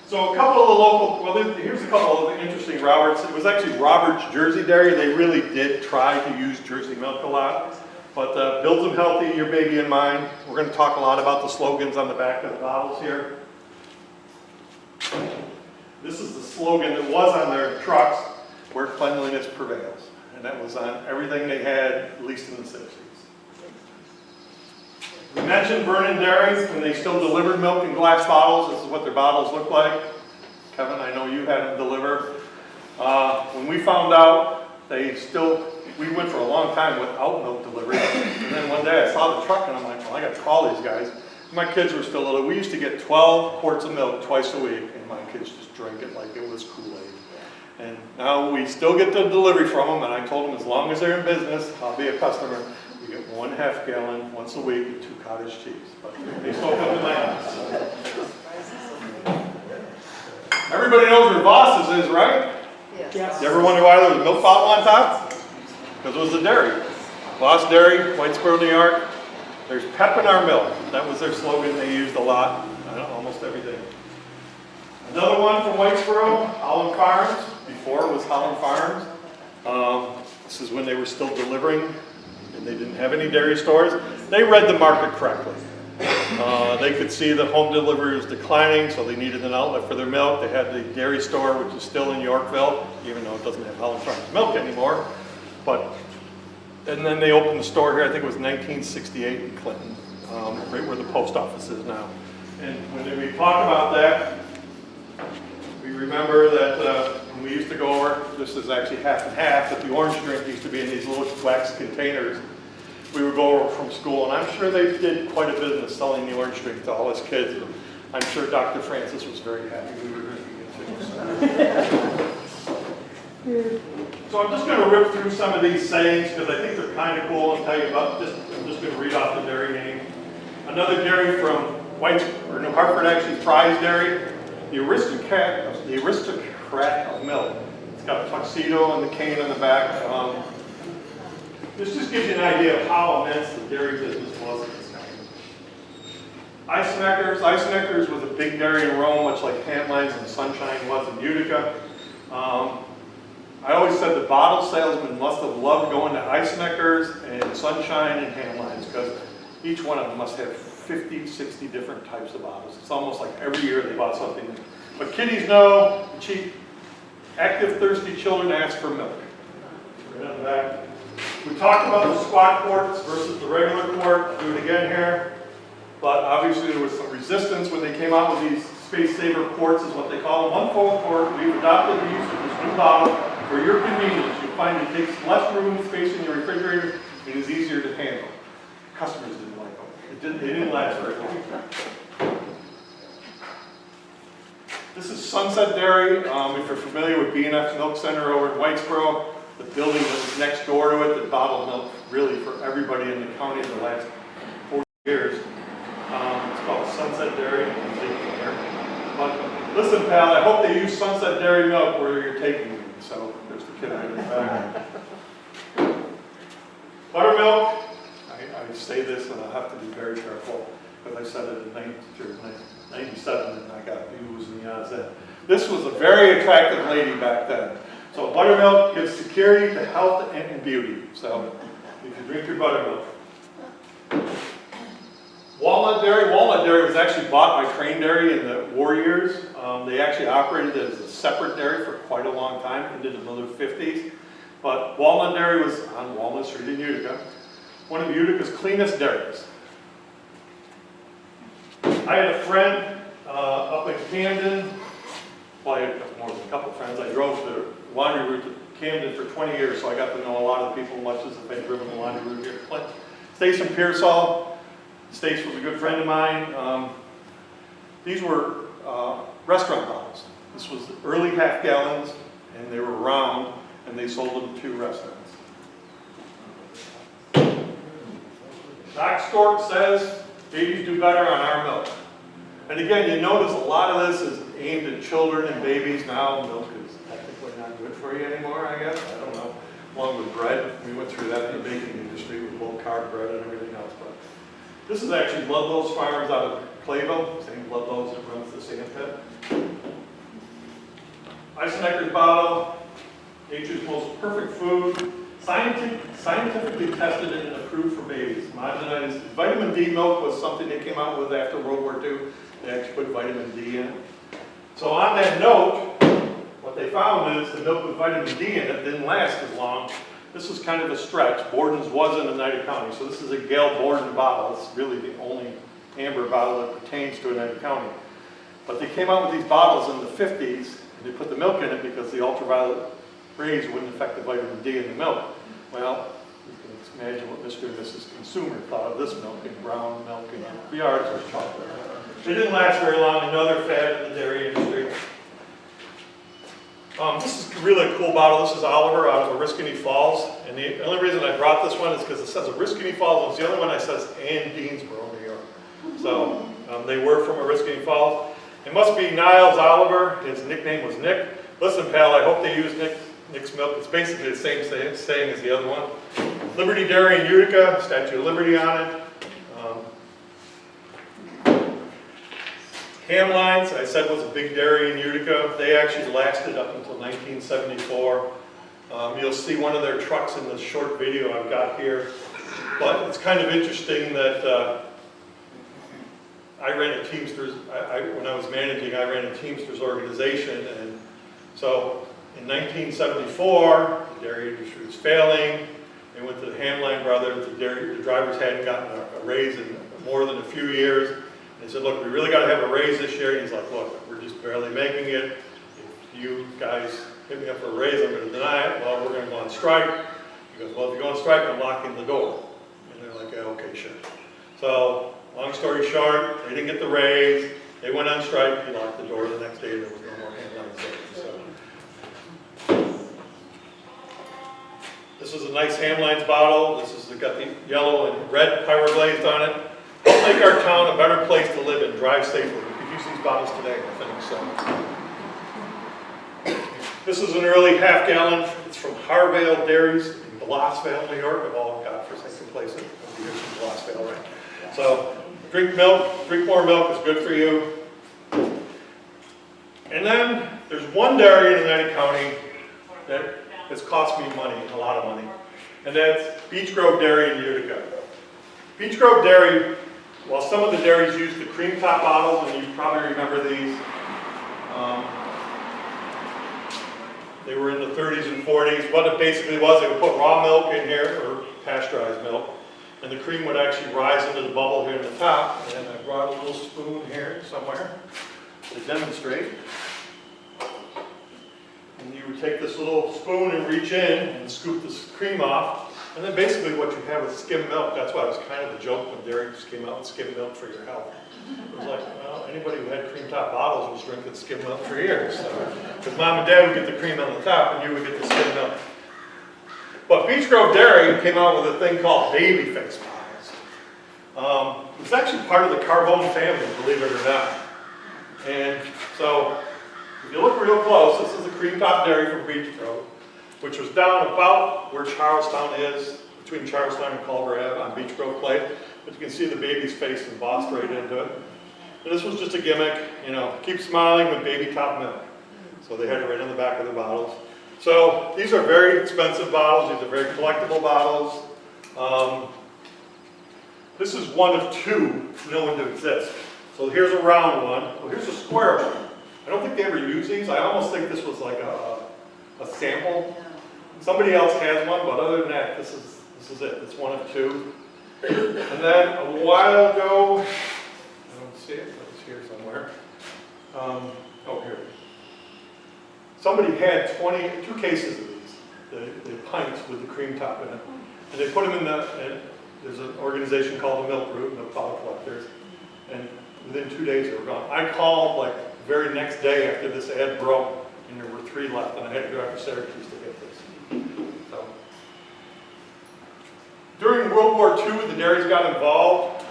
So a couple of the local, well, here's a couple of interesting Roberts. It was actually Roberts Jersey Dairy. They really did try to use Jersey milk a lot. But build them healthy, your baby in mind. We're going to talk a lot about the slogans on the back of the bottles here. This is the slogan that was on their trucks, where cleanliness prevails. And that was on everything they had, at least in the 60s. We mentioned Vernon Dairy when they still delivered milk in glass bottles. This is what their bottles look like. Kevin, I know you had them deliver. When we found out, we went for a long time without milk delivery. And then one day I saw the truck and I'm like, well, I got to call these guys. My kids were still little. We used to get 12 quarts of milk twice a week, and my kids just drank it like it was Kool-Aid. And now we still get the delivery from them, and I told them as long as they're in business, I'll be a customer. We get 1/2 gallon once a week and 2 cottage cheese. But they still come to my house. Everybody knows where Voss's is, right? Yes. You ever wonder why there was a milk bottle on top? Because it was a dairy. Voss Dairy, Whitesboro, New York. There's pep in our milk. That was their slogan they used a lot on almost everything. Another one from Whitesboro, Holland Farms. Before it was Holland Farms. This is when they were still delivering and they didn't have any dairy stores. They read the market correctly. They could see that home delivery was declining, so they needed an outlet for their milk. They had the dairy store, which is still in Yorkville, even though it doesn't have Holland Farms milk anymore. And then they opened the store here, I think it was 1968 in Clinton, right where the post office is now. And when we talk about that, we remember that when we used to go over, this is actually half and half, but the orange drink used to be in these little wax containers. We would go over from school, and I'm sure they did quite a business selling the orange drink to all his kids. I'm sure Dr. Francis was very happy we were drinking it too. So I'm just going to rip through some of these sayings because I think they're kind of cool and tell you about, I'm just going to read off the dairy name. Another dairy from New Hartford, actually, Fry's Dairy. The aristocrat of milk. It's got a tuxedo and the cane on the back. This just gives you an idea of how immense the dairy business was at this time. Eiseneckers was a big dairy in Rome, much like Handlines and Sunshine was in Utica. I always said the bottle salesman must have loved going to Eiseneckers and Sunshine and Handlines because each one of them must have 50, 60 different types of bottles. It's almost like every year they bought something new. But kiddies know, cheap, active, thirsty children ask for milk. Right on the back. We talked about the squat quarts versus the regular quart. I'll do it again here. But obviously there was some resistance when they came out with these space saver quarts, is what they call them. 1/4 quart. We've adopted the use of this new bottle for your convenience. You'll find it takes less room, space in your refrigerator, and is easier to handle. Customers didn't like them. They didn't last very long. This is Sunset Dairy. If you're familiar with B&F's Milk Center over in Whitesboro, the building that was next door to it that bottled milk really for everybody in the county in the last 40 years. It's called Sunset Dairy. But listen, pal, I hope they use Sunset Dairy milk where you're taking me. So there's the kid in the back. Buttermilk. I say this and I'll have to be very careful because I said it in 97 and I got views in the odds then. This was a very attractive lady back then. So buttermilk gives security to health and beauty. So you can drink your buttermilk. Walnut Dairy was actually bought by Crane Dairy in the war years. They actually operated as a separate dairy for quite a long time, into the middle 50s. But Walnut Dairy was on Walnut Street in Utica, one of Utica's cleanest dairies. I had a friend up in Camden. Well, I had more than a couple friends. I drove the laundry route to Camden for 20 years, so I got to know a lot of the people, much as if I'd driven the laundry route here. Stace and Pearsall. Stace was a good friend of mine. These were restaurant bottles. This was early half gallons, and they were round, and they sold them to restaurants. Doc Stork says, babies do better on our milk. And again, you notice a lot of this is aimed at children and babies. Now milk is technically not good for you anymore, I guess. I don't know. Along with bread, we went through that in the baking industry with low-carb bread and everything else. But this is actually Ludlow's Farms out of Clayville. Same Ludlow's that runs the sand pit. Eisenecker's bottle, nature's most perfect food, scientifically tested and approved for babies. Modernized. Vitamin D milk was something they came out with after World War II. They actually put vitamin D in it. So on that note, what they found is the milk with vitamin D in it didn't last as long. This is kind of a stretch. Borden's was in Oneida County, so this is a Gail Borden bottle. It's really the only amber bottle that pertains to Oneida County. But they came out with these bottles in the 50s, and they put the milk in it because the ultraviolet rays wouldn't affect the vitamin D in the milk. Well, you can imagine what Mr. and Mrs. Consumer thought of this milk and brown milk and the ours was chocolate. They didn't last very long. Another fad in the dairy industry. This is really a cool bottle. This is Oliver out of Oriskany Falls. And the only reason I brought this one is because it says Oriskany Falls, and it's the only one that says and Deansboro, New York. So they were from Oriskany Falls. It must be Niles Oliver. His nickname was Nick. Listen, pal, I hope they use Nick's milk. It's basically the same saying as the other one. Liberty Dairy in Utica, Statue of Liberty on it. Ham lines, I said, was a big dairy in Utica. They actually lasted up until 1974. You'll see one of their trucks in the short video I've got here. But it's kind of interesting that I ran a Teamsters, when I was managing, I ran a Teamsters organization. And so in 1974, the dairy industry was failing. They went to the Hamline brothers. The drivers hadn't gotten a raise in more than a few years. They said, look, we really got to have a raise this year. And he's like, look, we're just barely making it. If you guys hit me up for a raise, I'm going to deny it. Well, we're going to go on strike. He goes, well, if you go on strike, I'm locking the door. And they're like, yeah, okay, sure. So, long story short, they didn't get the raise. They went on strike. He locked the door. The next day, there was no more Hamline sales. So, this is a nice Hamlines bottle. This is got the yellow and red pyroglazed on it. Make our town a better place to live and drive safely. We could use these bottles today, I think so. This is an early half gallon. It's from Harvale Dairies in Blossville, New York. Of all godforsaken places. You're from Blossville, right? So drink milk, drink more milk is good for you. And then there's one dairy in United County that has cost me money, a lot of money. And that's Beech Grove Dairy in Utica. Beech Grove Dairy, while some of the dairies use the cream top bottles, and you probably remember these, they were in the 30s and 40s. What it basically was, they would put raw milk in here, or pasteurized milk, and the cream would actually rise into the bubble here in the top. And I brought a little spoon here somewhere to demonstrate. And you would take this little spoon and reach in and scoop this cream off. And then basically what you have is skim milk. That's why it was kind of a joke when dairy just came out with skim milk for your health. It was like, well, anybody who had cream top bottles was drinking skim milk for years. Because mom and dad would get the cream on the top and you would get the skim milk. But Beech Grove Dairy came out with a thing called baby face bottles. It's actually part of the Carbone family, believe it or not. And so, if you look real close, this is the cream top dairy from Beech Grove, which was down about where Charlestown is, between Charlestown and Culver Ave on Beech Grove Place. But you can see the baby's face embossed right into it. And this was just a gimmick, you know, keep smiling with baby top milk. So they had it right on the back of the bottles. So these are very expensive bottles. These are very collectible bottles. This is one of two known to exist. So here's a round one. Well, here's a square one. I don't think they ever use these. I almost think this was like a sample. Somebody else has one, but other than that, this is it. It's one of two. And then a while ago, I don't see it, but it's here somewhere. Oh, here. Somebody had 22 cases of these, the pints with the cream top in it. And they put them in there's an organization called the Milk Route, Milk Bottle Collectors. And within 2 days they were gone. I called like the very next day after this ad broke, and there were 3 left, and I had to go out to Syracuse to get this. So. During World War II, the dairies got involved.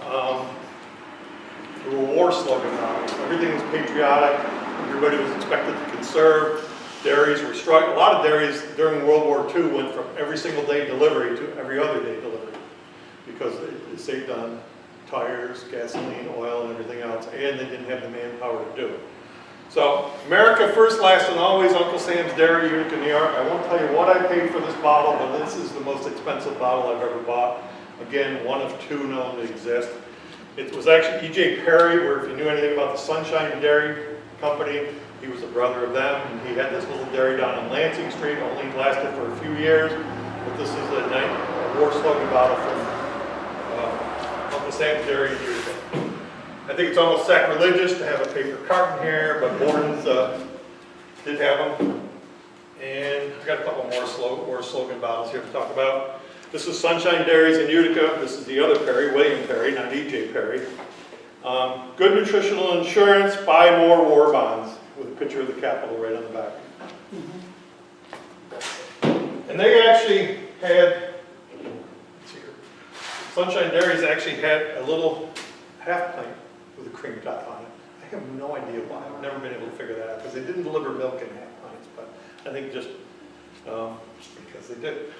There were war slogans on it. Everything was patriotic. Everybody was expected to conserve. Dairies were struck. A lot of dairies during World War II went from every single day delivery to every other day delivery because they saved on tires, gasoline, oil, and everything else, and they didn't have the manpower to do it. So, America first, last, and always, Uncle Sam's Dairy, Utica, New York. I won't tell you what I paid for this bottle, but this is the most expensive bottle I've ever bought. Again, one of two known to exist. It was actually E.J. Perry, where if you knew anything about the Sunshine Dairy Company, he was a brother of them, and he had this little dairy down on Lansing Street, only lasted for a few years, but this is a war slogan bottle from Uncle Sam's Dairy in Utica. I think it's almost sacrilegious to have a paper carton here, but Borden's did have them. And I've got a couple more slogan bottles here to talk about. This is Sunshine Dairies in Utica. This is the other Perry, William Perry, not E.J. Perry. Good nutritional insurance, buy more war bonds, with a picture of the Capitol right on the back. And they actually had, let's see here, Sunshine Dairies actually had a little half pint with a cream top on it. I have no idea why. I've never been able to figure that out because they didn't deliver milk in half pints, but I think just because they did.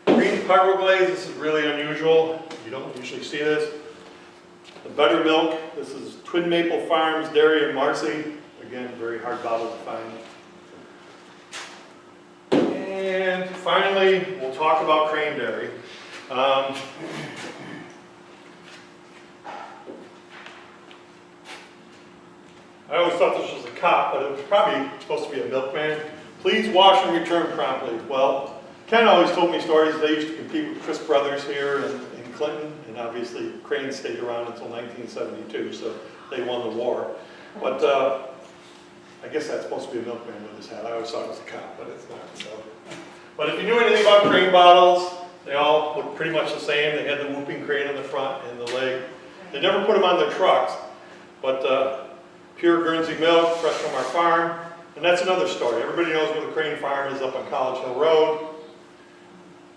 Green Pyroglaze, this is really unusual. You don't usually see this. The Buttermilk, this is Twin Maple Farms, Dairy in Marcy. Again, very hard bottle to find. And finally, we'll talk about Crane Dairy. I always thought this was a cop, but it was probably supposed to be a milkman. Please wash and return promptly. Well, Ken always told me stories. They used to compete with Chris Brothers here in Clinton, and obviously Crane stayed around until 1972, so they won the war. But I guess that's supposed to be a milkman with his hat. I always thought it was a cop, but it's not. So. But if you knew anything about Crane bottles, they all look pretty much the same. They had the whooping crane in the front and the leg. They never put them on their trucks, but pure Guernsey milk, fresh from our farm. And that's another story. Everybody knows where the Crane farm is, up on College Hill Road.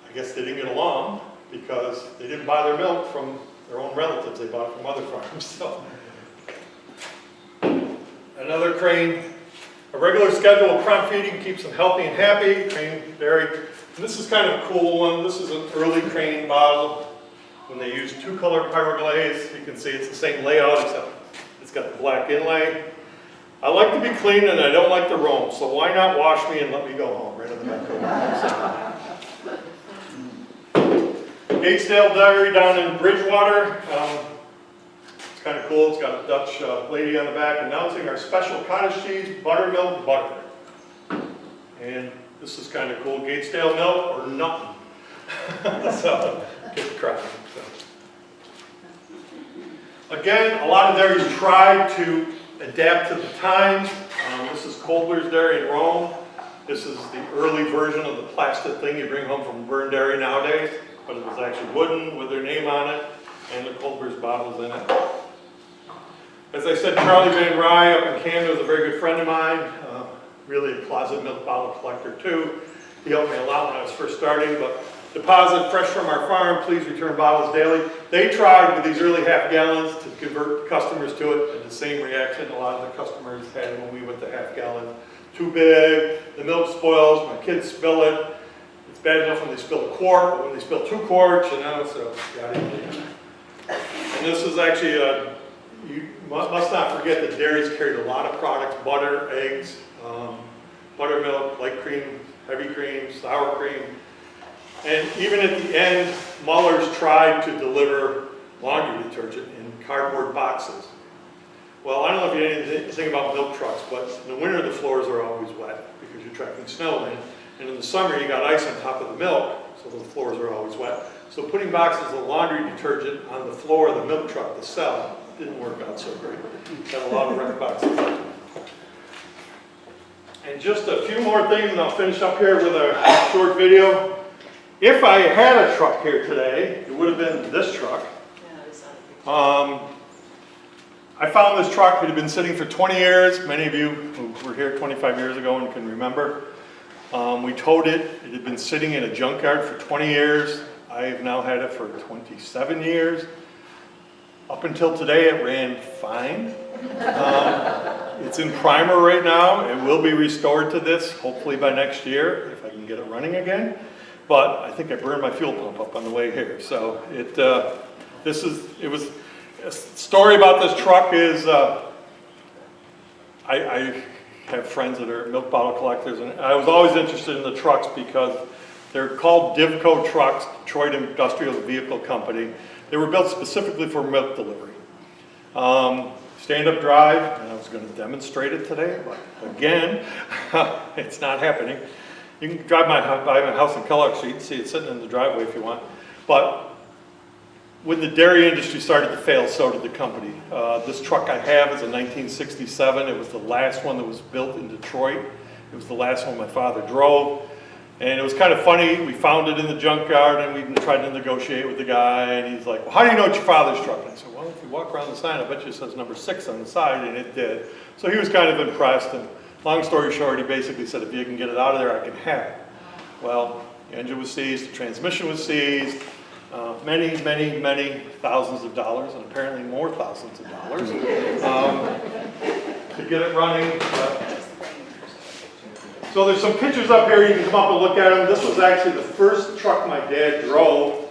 I guess they didn't get along because they didn't buy their milk from their own relatives. They bought it from other farms. So. Another Crane, a regular schedule of prompt feeding keeps them healthy and happy. Crane Dairy. And this is kind of a cool one. This is an early Crane bottle when they used two-color Pyroglaze. You can see it's the same layout except it's got the black inlay. I like to be clean and I don't like to roam, so why not wash me and let me go home right on the back door. Gatesdale Dairy down in Bridgewater. It's kind of cool. It's got a Dutch lady on the back announcing our special cottage cheese, buttermilk butter. And this is kind of cool. Gatesdale milk or nothing. So, get crying. So. Again, a lot of dairies tried to adapt to the times. This is Colbert's Dairy in Rome. This is the early version of the plastic thing you bring home from Burn Dairy nowadays, but it was actually wooden with their name on it and the Colbert's bottles in it. As I said, Charlie Van Rye up in Canada is a very good friend of mine, really a closet milk bottle collector too. He helped me a lot when I was first starting, but deposit fresh from our farm, please return bottles daily. They tried with these early half gallons to convert customers to it, and the same reaction a lot of the customers had when we went to half gallon. Too big, the milk spoils, my kids spill it. It's bad enough when they spill a quart, but when they spill 2 quarts, you know, so got it. And this is actually you must not forget that dairies carried a lot of products: butter, eggs, buttermilk, light cream, heavy cream, sour cream. And even at the end, Mueller's tried to deliver laundry detergent in cardboard boxes. Well, I don't know if you know anything about milk trucks, but in the winter the floors are always wet because you're tracking snow in. And in the summer you got ice on top of the milk, so the floors are always wet. So putting boxes of laundry detergent on the floor of the milk truck to sell didn't work out so great. Got a lot of wrecked boxes. And just a few more things and I'll finish up here with a short video. If I had a truck here today, it would have been this truck. I found this truck. It had been sitting for 20 years. Many of you who were here 25 years ago and can remember. We towed it. It had been sitting in a junkyard for 20 years. I have now had it for 27 years. Up until today, it ran fine. It's in primer right now. It will be restored to this, hopefully by next year, if I can get it running again. But I think I burned my fuel pump up on the way here. So a story about this truck is I have friends that are milk bottle collectors, and I was always interested in the trucks because they're called Divco Trucks, Detroit Industrial Vehicle Company. They were built specifically for milk delivery. Stand-up drive, and I was going to demonstrate it today, but again, it's not happening. You can drive by my house in Kellogg Street and see it sitting in the driveway if you want. But when the dairy industry started to fail, so did the company. This truck I have is a 1967. It was the last one that was built in Detroit. It was the last one my father drove. And it was kind of funny. We found it in the junkyard, and we tried to negotiate with the guy. And he's like, well, how do you know it's your father's truck? And I said, well, if you walk around the sign, I bet you it says number 6 on the side, and it did. So he was kind of impressed. And long story short, he basically said, if you can get it out of there, I can have it. Well, the engine was seized, the transmission was seized, many, many, many thousands of dollars, and apparently more thousands of dollars to get it running. So there's some pictures up here. You can come up and look at them. This was actually the first truck my dad drove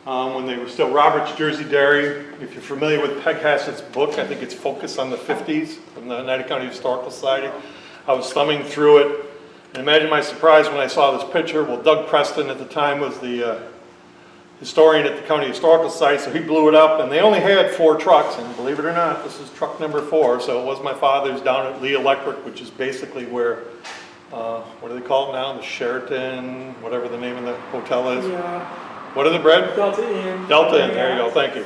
when they were still Robert's Jersey Dairy. If you're familiar with Peg Hassett's book, I think it's Focus on the 50s from the Oneida County Historical Society. I was thumbing through it, and imagine my surprise when I saw this picture. Well, Doug Preston at the time was the historian at the County Historical Society, so he blew it up, and they only had 4 trucks, and believe it or not, this is truck number 4, so it was my father's down at Lee Electric, which is basically where, what do they call it now, the Sheraton, whatever the name of the hotel is? Yeah. What is it, Brad? Delta Inn. Delta Inn, there you go, thank you.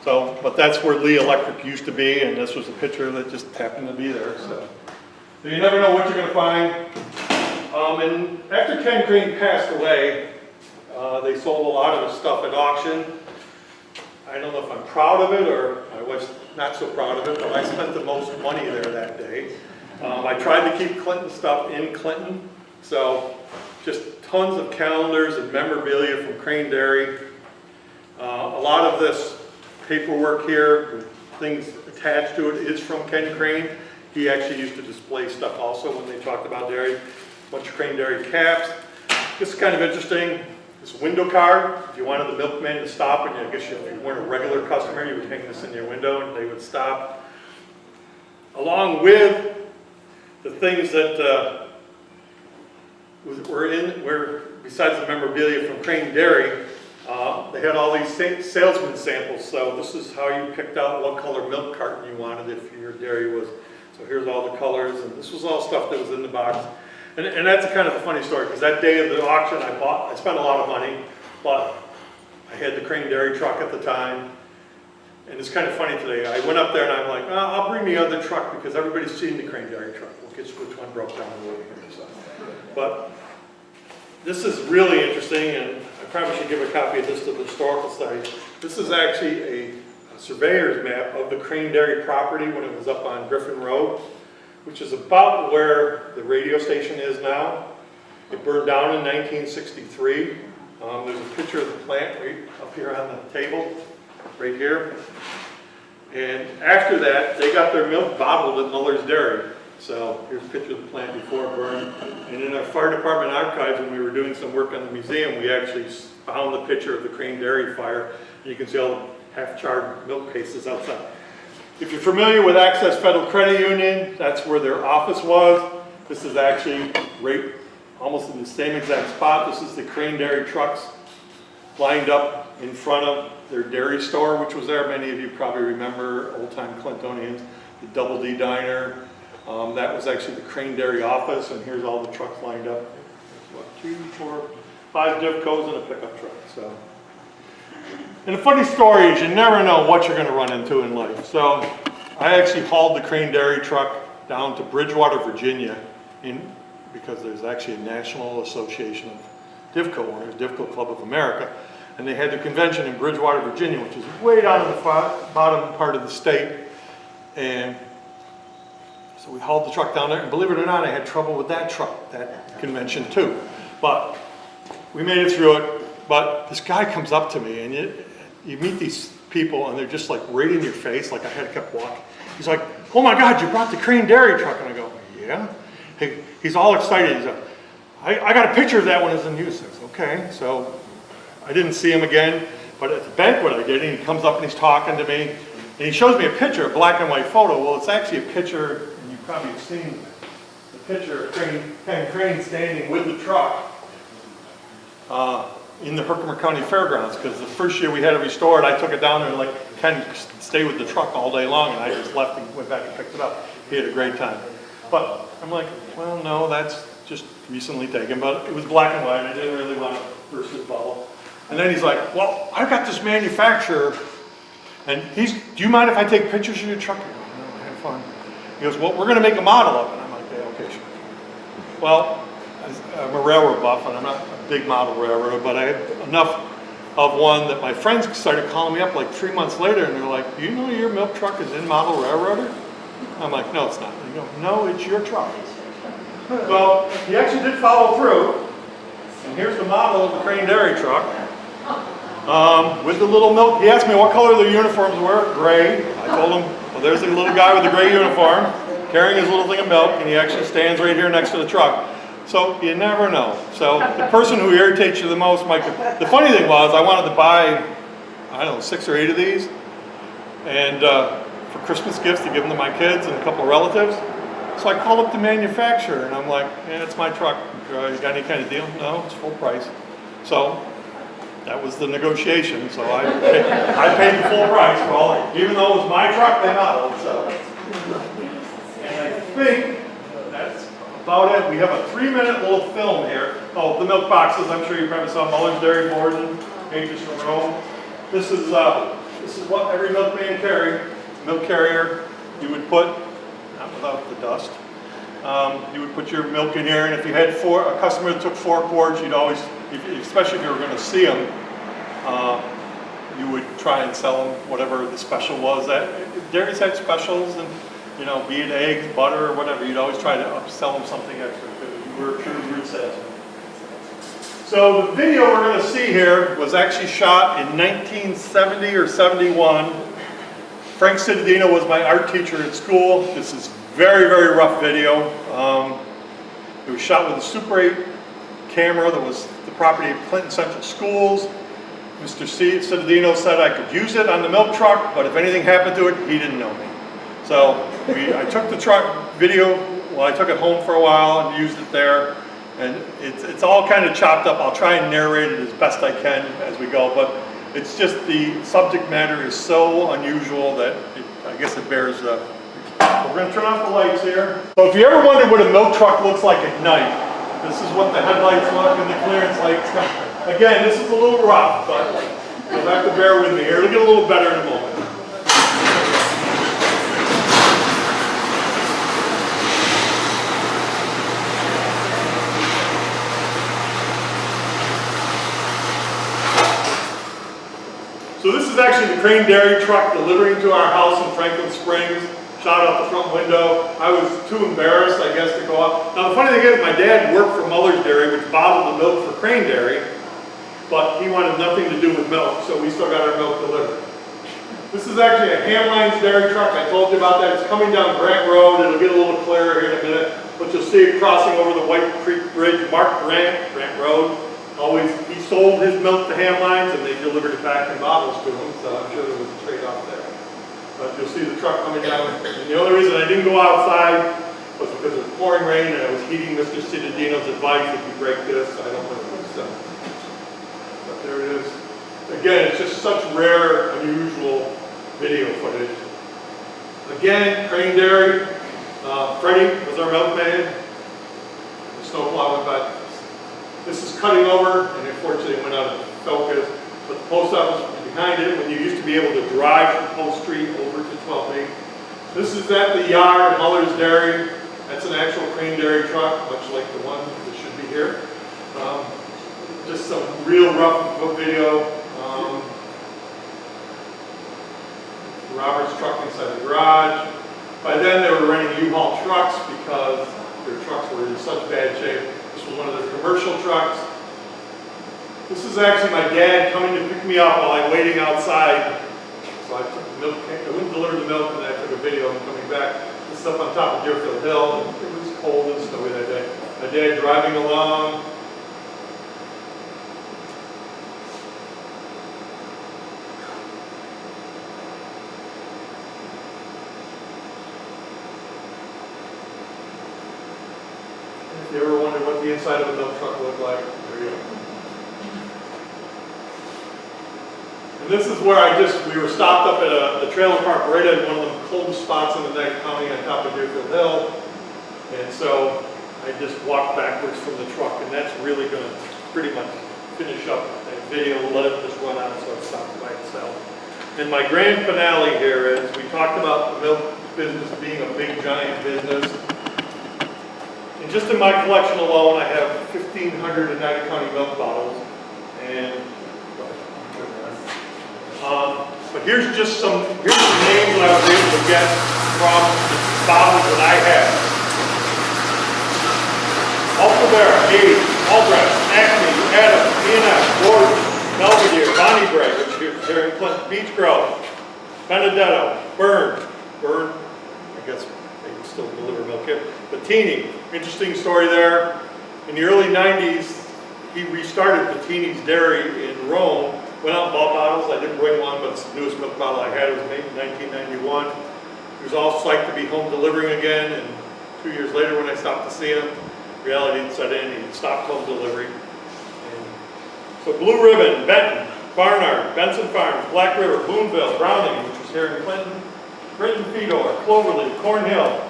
So, but that's where Lee Electric used to be, and this was a picture that just happened to be there, so. So you never know what you're going to find. And after Ken Crane passed away, they sold a lot of his stuff at auction. I don't know if I'm proud of it or I was not so proud of it, but I spent the most money there that day. I tried to keep Clinton stuff in Clinton, so just tons of calendars and memorabilia from Crane Dairy. A lot of this paperwork here, things attached to it, is from Ken Crane. He actually used to display stuff also when they talked about dairy. A bunch of Crane Dairy caps. This is kind of interesting. This window card, if you wanted the milkman to stop, and I guess if you weren't a regular customer, you would hang this in your window and they would stop. Along with the things that were besides the memorabilia from Crane Dairy, they had all these salesman samples. So this is how you picked out what color milk carton you wanted if your dairy was. So here's all the colors, and this was all stuff that was in the box. And that's a kind of a funny story, because that day of the auction I spent a lot of money, but I had the Crane Dairy truck at the time. And it's kind of funny today. I went up there and I'm like, oh, I'll bring the other truck because everybody's seen the Crane Dairy truck. We'll get which one broke down the road here. So. But this is really interesting, and I probably should give a copy of this to the historical site. This is actually a surveyor's map of the Crane Dairy property when it was up on Griffin Road, which is about where the radio station is now. It burned down in 1963. There's a picture of the plant right up here on the table, right here. And after that, they got their milk bottled at Mueller's Dairy. So here's a picture of the plant before it burned. And in our fire department archives, when we were doing some work on the museum, we actually found the picture of the Crane Dairy fire. And you can see all the half-charred milk cases outside. If you're familiar with Access Federal Credit Union, that's where their office was. This is actually right almost in the same exact spot. This is the Crane Dairy trucks lined up in front of their dairy store, which was there. Many of you probably remember, old-time Clintonians, the Double D Diner. That was actually the Crane Dairy office, and here's all the trucks lined up. There's 1, 2, 4, 5 Divcos and a pickup truck. So. And the funny story is you never know what you're going to run into in life. So I actually hauled the Crane Dairy truck down to Bridgewater, Virginia, because there's actually a National Association of Divco owners, Divco Club of America, and they had their convention in Bridgewater, Virginia, which is way down in the bottom part of the state. And so we hauled the truck down there, and believe it or not, I had trouble with that truck, that convention too. But we made it through it. But this guy comes up to me, and you meet these people, and they're just like right in your face, like I had to keep walking. He's like, oh my God, you brought the Crane Dairy truck. And I go, yeah. He's all excited. He's like, I got a picture of that one as in use. I said, okay. So I didn't see him again, but at the banquet I did, and he comes up and he's talking to me, and he shows me a picture, a black and white photo. Well, it's actually a picture, and you probably have seen the picture of Ken Crane standing with the truck in the Herkimer County Fairgrounds, because the first year we had it restored, I took it down there and like Ken stayed with the truck all day long, and I just left and went back and picked it up. He had a great time. But I'm like, well, no, that's just recently taken, but it was black and white. I didn't really want to burst his bubble. And then he's like, well, I've got this manufacturer, and do you mind if I take pictures of your truck? No, have fun. He goes, well, we're going to make a model of it. And I'm like, yeah, okay, sure. Well, I'm a railroad buff, and I'm not a big model railroad, but I had enough of one that my friends started calling me up like 3 months later, and they're like, do you know your milk truck is in model railroader? I'm like, no, it's not. They go, no, it's your truck. Well, he actually did follow through, and here's the model of the Crane Dairy truck with the little milk. He asked me what color the uniforms were. Gray. I told him, well, there's the little guy with the gray uniform carrying his little thing of milk, and he actually stands right here next to the truck. So you never know. So the person who irritates you the most might. The funny thing was, I wanted to buy, I don't know, 6 or 8 of these, and for Christmas gifts to give them to my kids and a couple of relatives. So I called up the manufacturer, and I'm like, yeah, it's my truck. You got any kind of deal? No, it's full price. So that was the negotiation. So I paid the full price for all, even though it was my truck they modeled. So, and I think that's about it. We have a 3-minute little film here. Oh, the milk boxes. I'm sure you probably saw Muller's Dairy Borden, pages from Rome. This is what every milkman carried. Milk carrier. You would put, not without the dust. You would put your milk in here, and if you had a customer that took 4 quarts, you'd always, especially if you were going to see them, you would try and sell them whatever the special was. That dairies had specials, and be it eggs, butter, or whatever. You'd always try to upsell them something extra because you were a true root salesman. So the video we're going to see here was actually shot in 1970 or 71. Frank Cittadino was my art teacher at school. This is very, very rough video. It was shot with a Super 8 camera that was the property of Clinton Central Schools. Mr. Cittadino said I could use it on the milk truck, but if anything happened to it, he didn't know me. So I took the truck video, I took it home for a while and used it there. And it's all kind of chopped up. I'll try and narrate it as best I can as we go, but it's just the subject matter is so unusual that I guess it bears the... We're going to turn off the lights here. So if you ever wondered what a milk truck looks like at night, this is what the headlights look and the clearance lights. Again, this is a little rough, but you'll have to bear with me here. It'll get a little better in a moment. So this is actually the Crane Dairy truck delivering to our house in Franklin Springs. Shot out the front window. I was too embarrassed, I guess, to go out. Now the funny thing is, my dad worked for Mueller's Dairy, which bottled the milk for Crane Dairy, but he wanted nothing to do with milk, so we still got our milk delivered. This is actually a Hamline's dairy truck. I told you about that. It's coming down Grant Road. It'll get a little clearer here in a minute, but you'll see it crossing over the White Creek Bridge. Mark Grant Road. He sold his milk to Hamline's, and they delivered it back in bottles to him, so I'm sure there was a trade-off there. But you'll see the truck coming down. And the only reason I didn't go outside was because it was pouring rain, and I was heeding Mr. Cittadino's advice, if you break this, I don't want to do so. But there it is. Again, it's just such rare, unusual video footage. Again, Crane Dairy. Freddie was our milkman. The snowplow went by. This is cutting over, and unfortunately it went out of focus. But the post office was behind it when you used to be able to drive from Post Street over to 12 Main. This is at the yard at Muller's Dairy. That's an actual Crane Dairy truck, much like the one that should be here. Just some real rough video. Robert's truck inside the garage. By then they were renting U-Haul trucks because their trucks were in such bad shape. This was one of their commercial trucks. This is actually my dad coming to pick me up while I'm waiting outside. So I took the milk, I went and delivered the milk, and then I took a video of him coming back. This is up on top of Deerfield Hill, and it was cold and snowy that day. My dad driving along. the inside of a milk truck look like. There you go. And this is where we were stopped up at the trailer park right at one of the coldest spots in the night county on top of Deerfield Hill. And so I just walked backwards from the truck, and that's really going to pretty much finish up that video, let it just run out so it stops by itself. And my grand finale here is we talked about the milk business being a big giant business. And just in my collection alone, I have 1,500 United County milk bottles. And but here's some names that I was able to get from the bottles that I have. Alphabera, Gage, Albrecht, Acme, Adams, B&F, Gordon, Belvedere, Bonnie Bray, which is here in Clinton, Beech Grove, Benedetto, Byrne, I guess they can still deliver milk here, Bettini, interesting story there. In the early 90s, he restarted Bettini's Dairy in Rome, went out and bought bottles. I didn't bring one, but it's the newest milk bottle I had. It was made in 1991. He was all psyched to be home delivering again, and 2 years later when I stopped to see him, reality set in, he stopped home delivery. And so Blue Ribbon, Benton, Barnard, Benson Farms, Black River, Boonville, Browning, which is here in Clinton, Britton Fedor, Cloverleaf, Cornhill,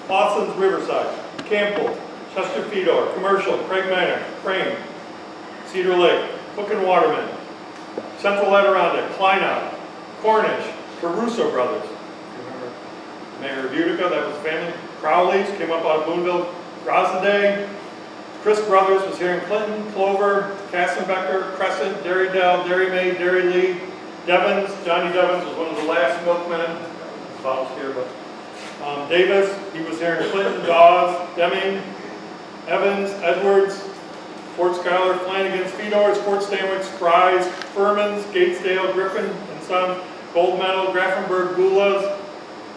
Boston's Riverside, Campbell, Chester Fedor, Commercial, Craig Manor, Crane, Cedar Lake, Cook and Waterman, Central Adirondack, Kleinau, Cornish, Caruso Brothers. Remember Mayor of Utica, that was family. Crowley's came up out of Boonville. Rosaday, Chris Brothers was here in Clinton, Clover, Kassenbecker, Crescent, Dairy Dell, Dairy Maid, Dairy Lee, Devens, Johnny Devens was one of the last milkmen. Bottles here, but Davis, he was here in Clinton, Dawes, Deming, Evans, Edwards, Fort Schuyler, Flanagan's, Fedor's, Fort Stanwix, Fry's, Furman's, Gatesdale, Griffin and Son, Gold Medal, Grafenberg, Gula's,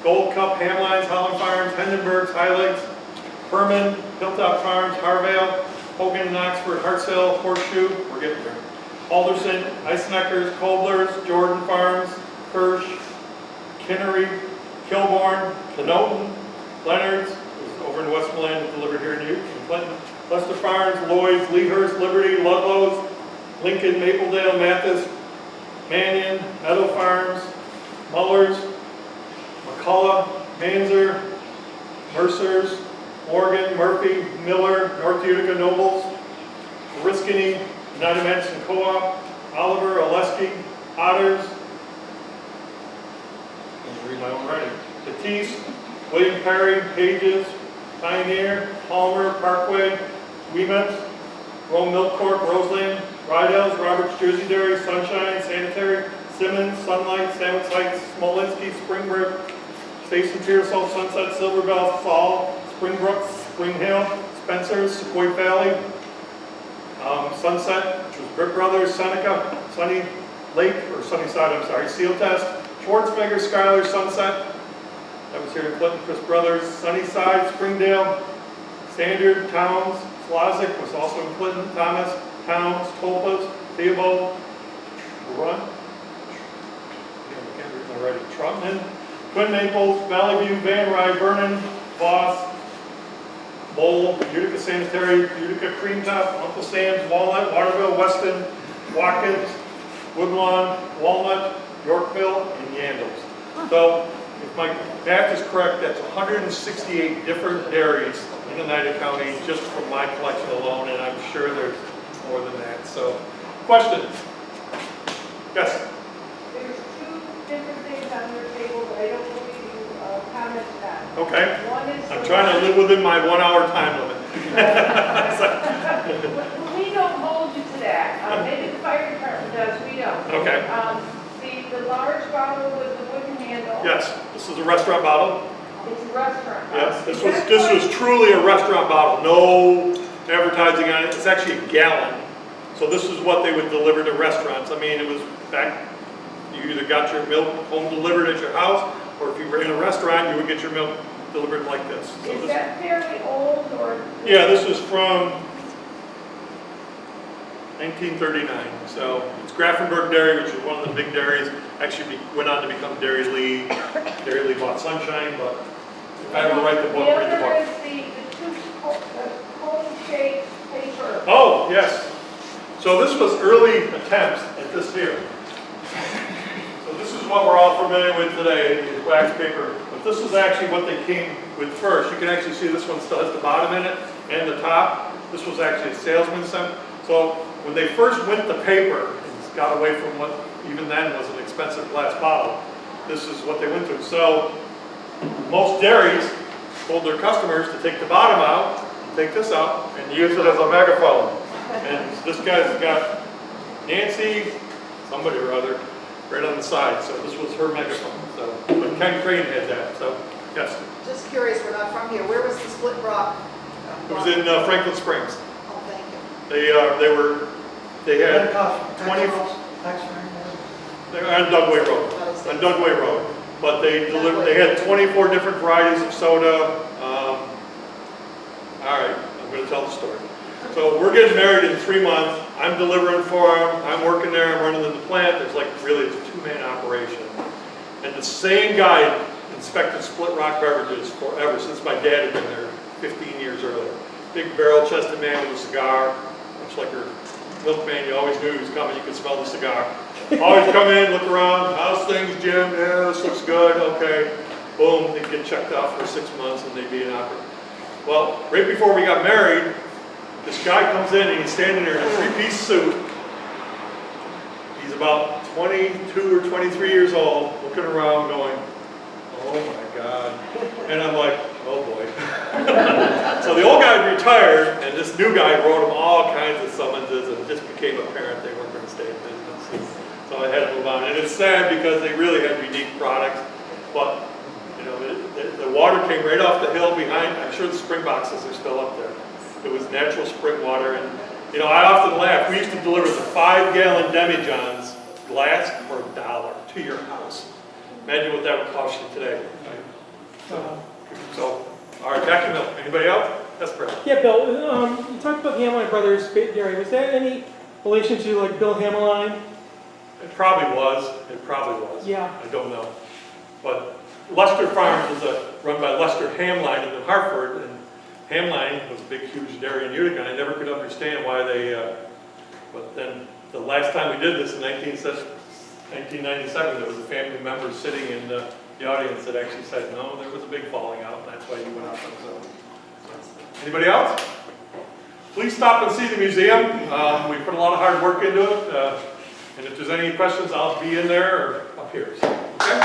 Gold Cup, Hamlines, Holland Farms, Hindenburg's, Highlights, Furman, Hilltop Farms, Harvale, Hogan and Oxford, Hartshill, Horseshoe, we're getting there, Alderson, Eiseneckers, Kobler's, Jordan Farms, Kirsch, Kinnery, Kilbourne, Kenoton, Leonard's, was over in Westmoreland and delivered here in Clinton, Lester Farms, Lloyd's, Leehurst, Liberty, Ludlow's, Lincoln, Mapledale, Mathis, Mannion, Meadow Farms, Mueller's, McCullough, Manzer, Mercer's, Morgan, Murphy, Miller, North Utica Nobles, Oriskany, United Medicine Co-op, Oliver, Oleski, Otters, I'm read my own writing, Batiste, William Perry, Pages, Pioneer, Palmer, Parkway, Weemups, Rome Milk Corp, Roseland, Rydell's, Roberts Jersey Dairy, Sunshine, Sanitary, Simmons, Sunlight, Sandwich Heights, Smolinski, Springbrook, Station Pearsall, Sunset, Silverbell, Fall, Springbrook, Spring Hill, Spencer's, Sequoia Valley, Sunset, which was Brick Brothers, Seneca, Sunny Lake, or Sunnyside, I'm sorry, Seal Test, Schwarzenegger, Schuyler, Sunset, that was here in Clinton, Chris Brothers, Sunnyside, Springdale, Standard, Towns, Slazik was also in Clinton, Thomas, Towns, Tolpas, Theobald, Run, I can't read my writing, Trotman, Twin Naples, Valley View, Van Rye, Vernon, Voss, Bowl, Utica Sanitary, Utica Cream Top, Uncle Sam's, Walnut, Waterville, Weston, Watkins, Woodlawn, Walnut, Yorkville, and Yandles. So, if my math is correct, that's 168 different dairies in Oneida County just from my collection alone, and I'm sure there's more than that. So, question? Yes? There's two different things on your table that I don't believe you commented on. Okay. One is I'm trying to live within my 1 hour time limit. We don't hold you to that. Maybe the fire department does, we don't. Okay. The large bottle with the wooden handle. Yes, this is a restaurant bottle. It's a restaurant bottle. Yes, this was truly a restaurant bottle. No advertising on it. It's actually a gallon. So this is what they would deliver to restaurants. I mean, it was back, you either got your milk home delivered at your house, or if you were in a restaurant, you would get your milk delivered like this. So Is that fairly old or? yeah, this is from 1939. So it's Grafenberg Dairy, which is one of the big dairies. Actually went on to become Dairy Lee. Dairy Lee bought Sunshine, but if I ever write the book, read the book. The other is the two cone-shaped superb. Oh, yes. So this was early attempts at this here. So this is what we're all familiar with today, is wax paper. But this is actually what they came with first. You can actually see this one still has the bottom in it and the top. This was actually a salesman sent. So when they first went to paper, and got away from what even then was an expensive glass bottle, this is what they went to. So most dairies told their customers to take the bottom out, take this out, and use it as a megaphone. And this guy's got Nancy, somebody or other, right on the side. So this was her megaphone. So, but Ken Crane had that. So, yes. Just curious, we're not from here. Where was the Split Rock? It was in Franklin Springs. Oh, thank you. They had 20. They were on Dugway Road. On Dugway Road. But they delivered. They had 24 different varieties of soda. All right, I'm going to tell the story. So we're getting married in 3 months. I'm delivering for him. I'm working there. I'm running the plant. There's like really it's a two-man operation. And the same guy inspected Split Rock beverages forever since my dad had been there 15 years earlier. Big barrel-chested man with a cigar, much like your Milkman. You always knew he was coming. You could smell the cigar. Always come in, look around. How's things, Jim? Yeah, this looks good. Okay. Boom. They get checked out for 6 months and they'd be an operator. Well, right before we got married, this guy comes in and he's standing there in a three-piece suit. He's about 22 or 23 years old, looking around going, oh my God. And I'm like, oh boy. So the old guy retired and this new guy wrote him all kinds of summonses and it just became apparent they weren't going to stay in business. So I had to move on. And it's sad because they really had unique products. But, you know, the water came right off the hill behind. I'm sure the spring boxes are still up there. It was natural spring water, and you know, I often laugh. We used to deliver the 5-gallon demijohns glass for $1 to your house. Imagine what that would cost you today. Right? So, all right, back to Bill. Anybody else? That's correct. Yeah, Bill. You talked about Hamline Brothers Dairy. Was that any relation to like Bill Hamline? It probably was. It probably was. Yeah. I don't know, but Lester Farms is run by Lester Hamline in Hartford, and Hamline was a big, huge dairy in Utica, and I never could understand why they, but then the last time we did this in 1997, there was a family member sitting in the audience that actually said, no, there was a big falling out, and that's why you went out on his own. Anybody else? Please stop and see the museum. We put a lot of hard work into it, and if there's any questions, I'll be in there or up here. So, okay?